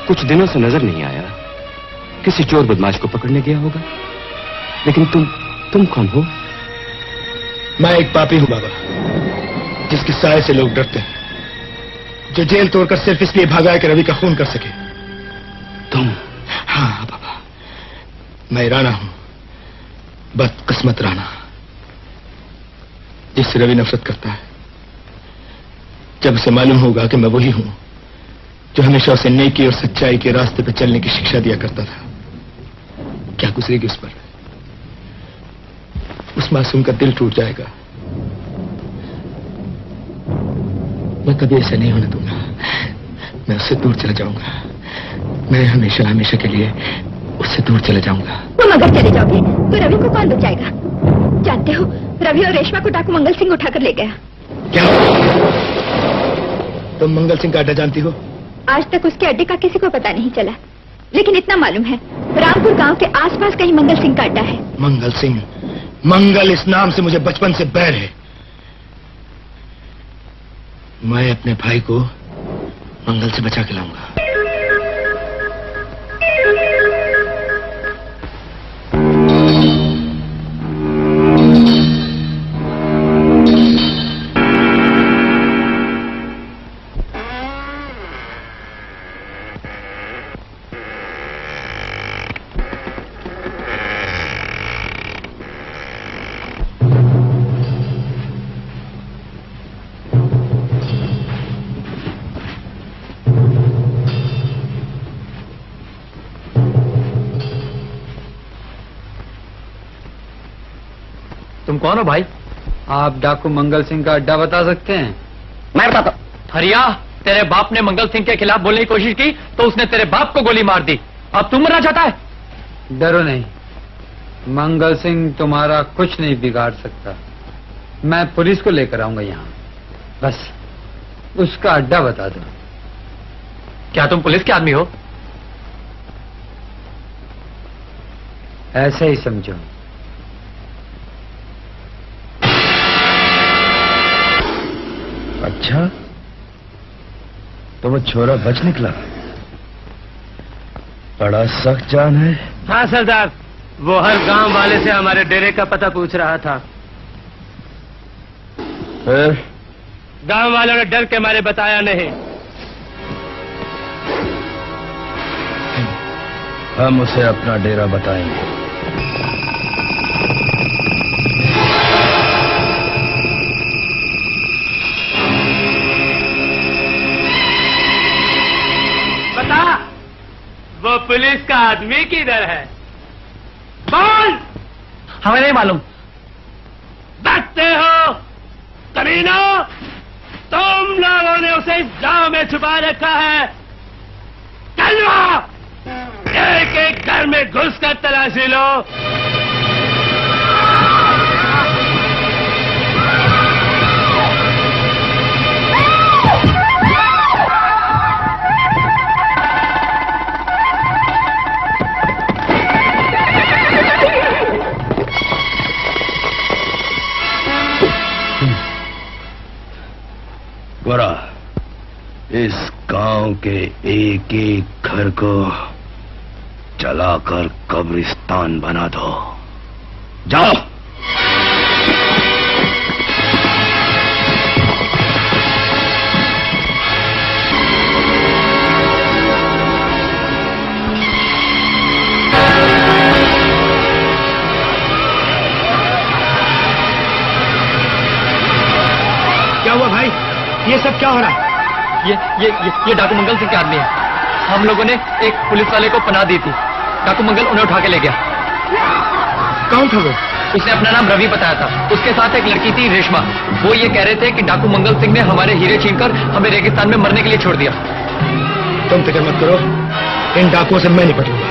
कुछ दिनों से नजर नहीं आया। किसी चोर बदमाश को पकड़ने गया होगा। लेकिन तुम कौन हो? मैं एक पापी हूं बाबा, जिसके साये से लोग डरते हैं, जो जेल तोड़कर सिर्फ इसलिए भागा है कि रवि का खून कर सके। तुम? हाँ बाबा, मैं राणा हूं, बदकिस्मत राणा, जिससे रवि नफरत करता है। जब उसे मालूम होगा कि मैं वही हूं जो हमेशा उसे नेकी और सच्चाई के रास्ते पर चलने की शिक्षा दिया करता था, क्या गुजरेगी उस पर? उस मासूम का दिल टूट जाएगा। मैं कभी ऐसा नहीं होने दूंगा। मैं उससे दूर चला जाऊंगा। मैं हमेशा हमेशा के लिए उससे दूर चला जाऊंगा। तुम अगर चले जाओगे तो रवि को कौन बचाएगा? जानते हो रवि और रेशमा को डाकू मंगल सिंह उठाकर ले गया। क्या? तुम मंगल सिंह का अड्डा जानती हो? आज तक उसके अड्डे का किसी को पता नहीं चला, लेकिन इतना मालूम है रामपुर गांव के आसपास कहीं मंगल सिंह का अड्डा है। मंगल सिंह? मंगल इस नाम से मुझे बचपन से बैर है। मैं अपने भाई को मंगल से बचा के लाऊंगा। तुम कौन हो भाई? आप डाकू मंगल सिंह का अड्डा बता सकते हैं? मैं बताता हूं। हरिया, तेरे बाप ने मंगल सिंह के खिलाफ बोलने की कोशिश की तो उसने तेरे बाप को गोली मार दी। अब तुम मरना चाहता है? डरो नहीं, मंगल सिंह तुम्हारा कुछ नहीं बिगाड़ सकता। मैं पुलिस को लेकर आऊंगा यहाँ, बस उसका अड्डा बता दो। क्या तुम पुलिस के आदमी हो? ऐसे ही समझो। अच्छा, तो वो छोरा बच निकला। बड़ा सख्त जान है। हाँ सरदार, वो हर गांव वाले से हमारे डेरे का पता पूछ रहा था। फिर? गांव वालों ने डर के मारे बताया नहीं। हम उसे अपना डेरा बताएंगे। बता, वो पुलिस का आदमी किधर है? बोल। हमें नहीं मालूम। देखते हो कमीनों, तुम लोगों ने उसे इस गांव में छुपा रखा है। चलो एक एक घर में घुसकर तलाशी लो। गोरा, इस गांव के एक एक घर को जलाकर कब्रिस्तान बना दो। जाओ। हुआ भाई? ये सब क्या हो रहा है? ये डाकू मंगल सिंह के आदमी है। हम लोगों ने एक पुलिस वाले को पनाह दी थी। डाकू मंगल उन्हें उठा के ले गया। कौन था वो? उसने अपना नाम रवि बताया था। उसके साथ एक लड़की थी रेशमा। वो ये कह रहे थे कि डाकू मंगल सिंह ने हमारे हीरे छीनकर हमें रेगिस्तान में मरने के लिए छोड़ दिया। तुम फिक्र मत करो, इन डाकुओं से मैं निपट लूंगा।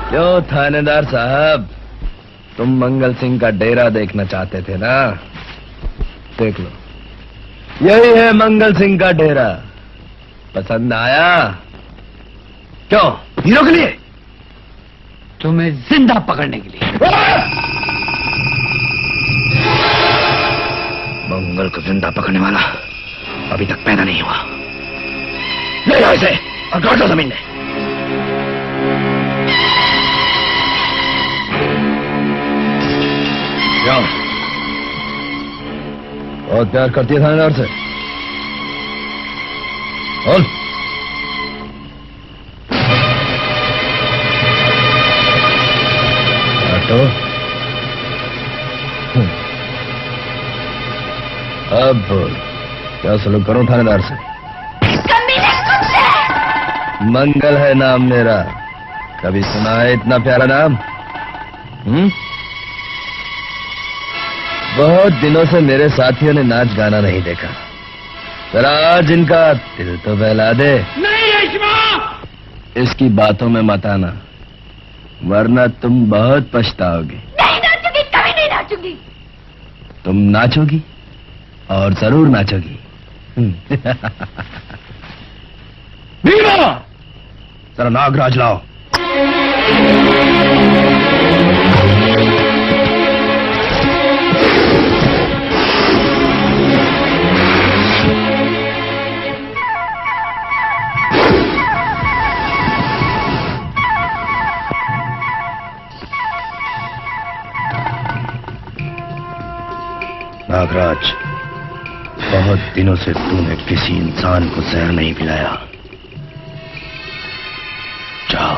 क्यों थानेदार साहब, तुम मंगल सिंह का डेरा देखना चाहते थे ना? देख लो, यही है मंगल सिंह का डेरा। पसंद आया? क्यों, हीरो के लिए? तुम्हें जिंदा पकड़ने के लिए। मंगल को जिंदा पकड़ने वाला अभी तक पैदा नहीं हुआ। ले जाओ इसे और काट दो जमीन में। जाओ। बहुत प्यार करती है थानेदार से। बोल। काटो। अब बोल, क्या सलूक करूं थानेदार से? मंगल है नाम मेरा। कभी सुना है इतना प्यारा नाम? बहुत दिनों से मेरे साथियों ने नाच गाना नहीं देखा। जरा आज इनका दिल तो बहला दे। नहीं रेशमा! इसकी बातों में मत आना, वरना तुम बहुत पछताओगे। नहीं नाचूंगी, कभी नहीं नाचूंगी। तुम नाचोगी और जरूर नाचोगी। भीमा! जरा नागराज लाओ। नागराज, बहुत दिनों से तूने किसी इंसान को जहर नहीं पिलाया। जाओ।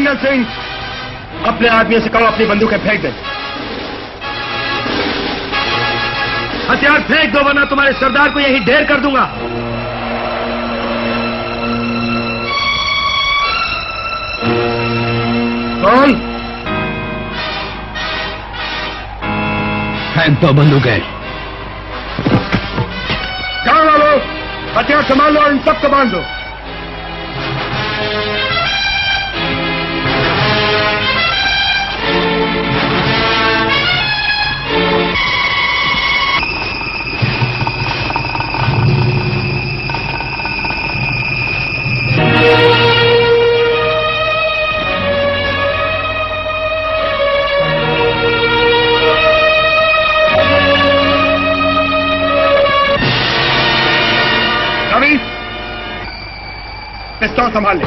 मंगल सिंह, अपने आदमियों से कहो अपनी बंदूकें फेंक दे। हथियार फेंक दो वरना तुम्हारे सरदार को यहीं ढेर कर दूंगा। कौन? फेंक दो बंदूकें। गांव वालों, हथियार संभाल लो और इन सबको बांध दो। पिस्तौल संभाल ले।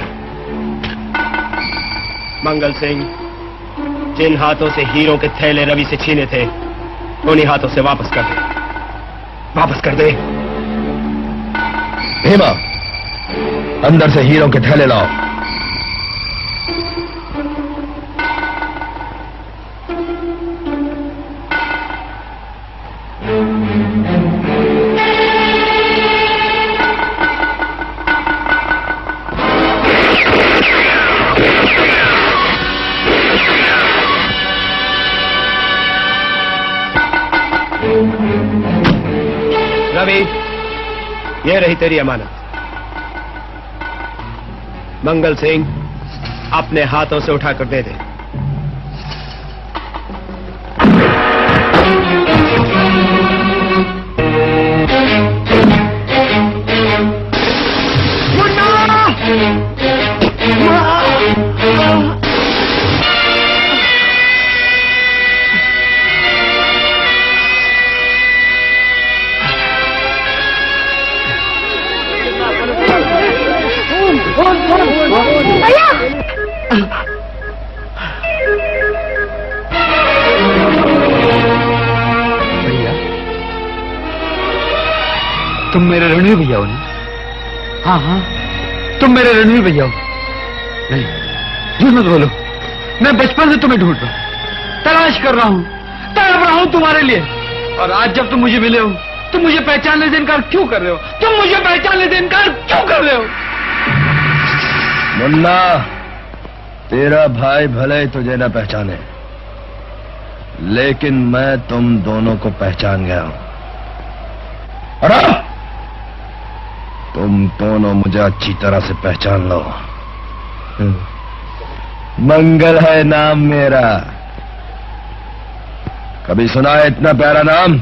मंगल सिंह, जिन हाथों से हीरो के थैले रवि से छीने थे उन्हीं हाथों से वापस कर दे। वापस कर दे। भीमा, अंदर से हीरो के थैले लाओ। रवि, ये रही तेरी अमानत। मंगल सिंह, अपने हाथों से उठाकर दे दे। भैया, तुम मेरे रणवीर भैया हो ना? हाँ हाँ, तुम मेरे रणवीर भैया हो। नहीं, झूठ मत बोलो। मैं बचपन से तुम्हें ढूंढ रहा हूँ, तलाश कर रहा हूँ, तड़प रहा हूँ तुम्हारे लिए। और आज जब तुम मुझे मिले हो, तुम मुझे पहचानने से इनकार क्यों कर रहे हो? तुम मुझे पहचानने से इनकार क्यों कर रहे हो? मुन्ना, तेरा भाई भले ही तुझे न पहचाने, लेकिन मैं तुम दोनों को पहचान गया हूं। अरे तुम दोनों मुझे अच्छी तरह से पहचान लो। मंगल है नाम मेरा। कभी सुना है इतना प्यारा नाम?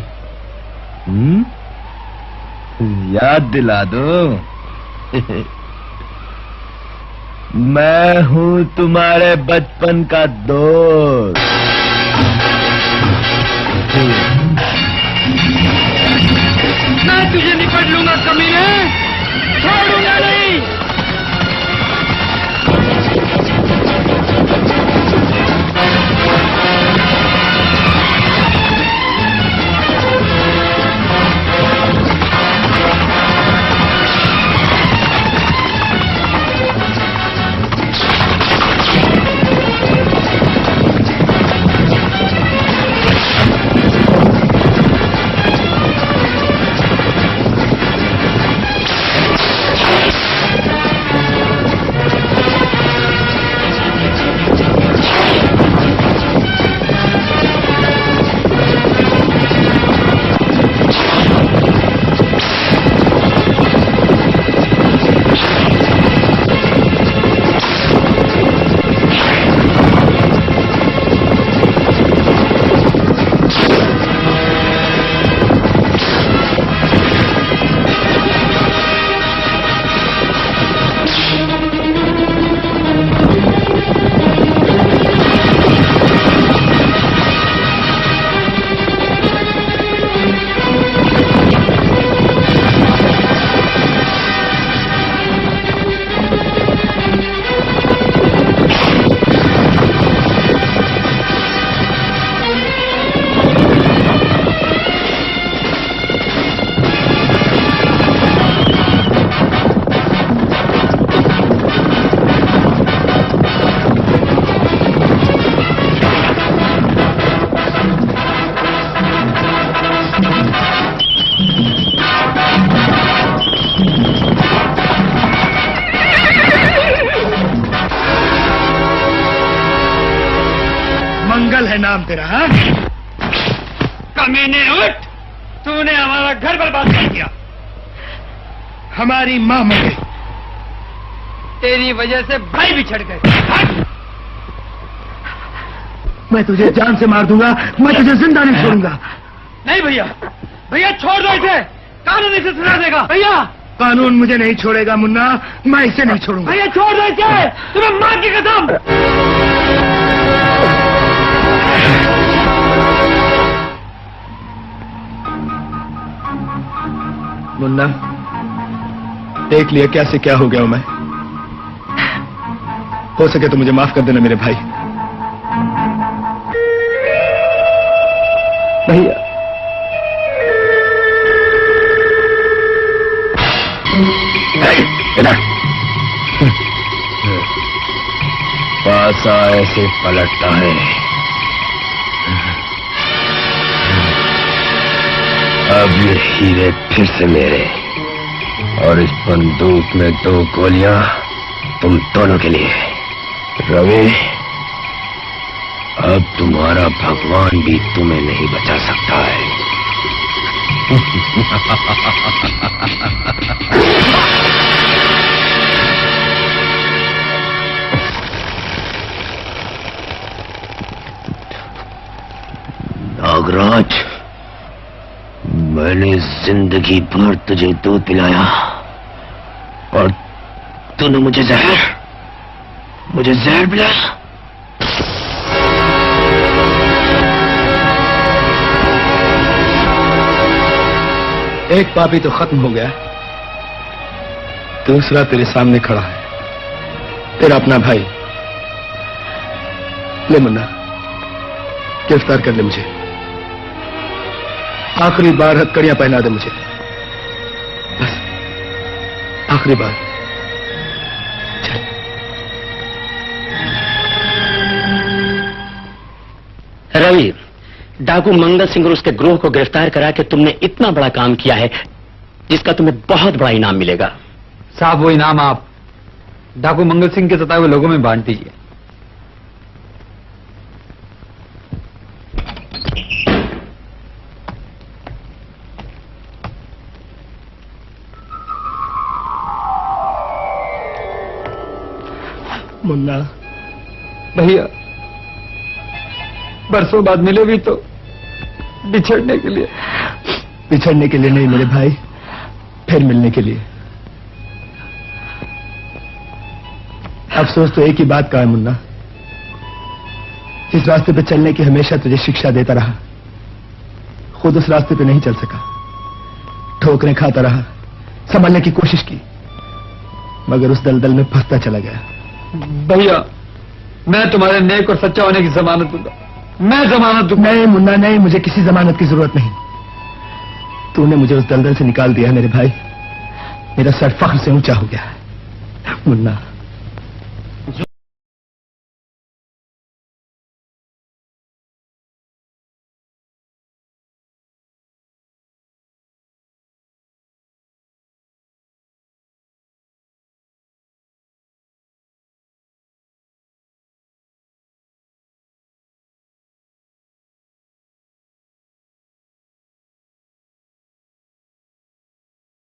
याद दिला दो। मैं हूं तुम्हारे बचपन का दोस्त। मैं तुझे निपट लूंगा कमीने, छोड़ूंगा नहीं। है नाम तेरा? हाँ, कमीने उठ, तूने हमारा घर बर्बाद कर दिया। हमारी माँ मर गई, तेरी वजह से भाई बिछड़ गए। मैं तुझे जान से मार दूंगा, मैं तुझे जिंदा नहीं छोड़ूंगा। नहीं भैया, भैया छोड़ दो इसे, कानून इसे सजा देगा। भैया कानून मुझे नहीं छोड़ेगा मुन्ना, मैं इसे नहीं छोड़ूंगा। भैया छोड़ दो इसे, तुम्हें मार की कसम। मुन्ना, देख लिया क्या से क्या हो गया हूं मैं। हो सके तो मुझे माफ कर देना मेरे भाई। भैया पासा ऐसे पलटता है। अब ये हीरे फिर से मेरे, और इस बंदूक में 2 गोलियां तुम दोनों के लिए। रवि, अब तुम्हारा भगवान भी तुम्हें नहीं बचा सकता है। नागराज, मैंने जिंदगी भर तुझे दूध पिलाया और तूने मुझे जहर पिलाया। एक पापी तो खत्म हो गया, दूसरा तेरे सामने खड़ा है, तेरा अपना भाई। ले मुन्ना, गिरफ्तार कर ले मुझे, आखिरी बार हथकड़ियां पहना दे मुझे, बस आखिरी बार। रवि, डाकू मंगल सिंह और उसके ग्रोह को गिरफ्तार करा के तुमने इतना बड़ा काम किया है जिसका तुम्हें बहुत बड़ा इनाम मिलेगा। साहब, वो इनाम आप डाकू मंगल सिंह के सताए हुए लोगों में बांट दीजिए। मुन्ना, भैया, बरसों बाद मिले भी तो बिछड़ने के लिए। बिछड़ने के लिए नहीं मेरे भाई, फिर मिलने के लिए। अफसोस तो एक ही बात का है मुन्ना, जिस रास्ते पे चलने की हमेशा तुझे शिक्षा देता रहा, खुद उस रास्ते पे नहीं चल सका। ठोकरें खाता रहा, संभलने की कोशिश की, मगर उस दलदल में फंसता चला गया। भैया, मैं तुम्हारे नेक और सच्चा होने की जमानत दूंगा। मैं जमानत दूंगा। नहीं मुन्ना, नहीं, मुझे किसी जमानत की जरूरत नहीं। तूने मुझे उस दलदल से निकाल दिया मेरे भाई, मेरा सर फख्र से ऊंचा हो गया। मुन्ना,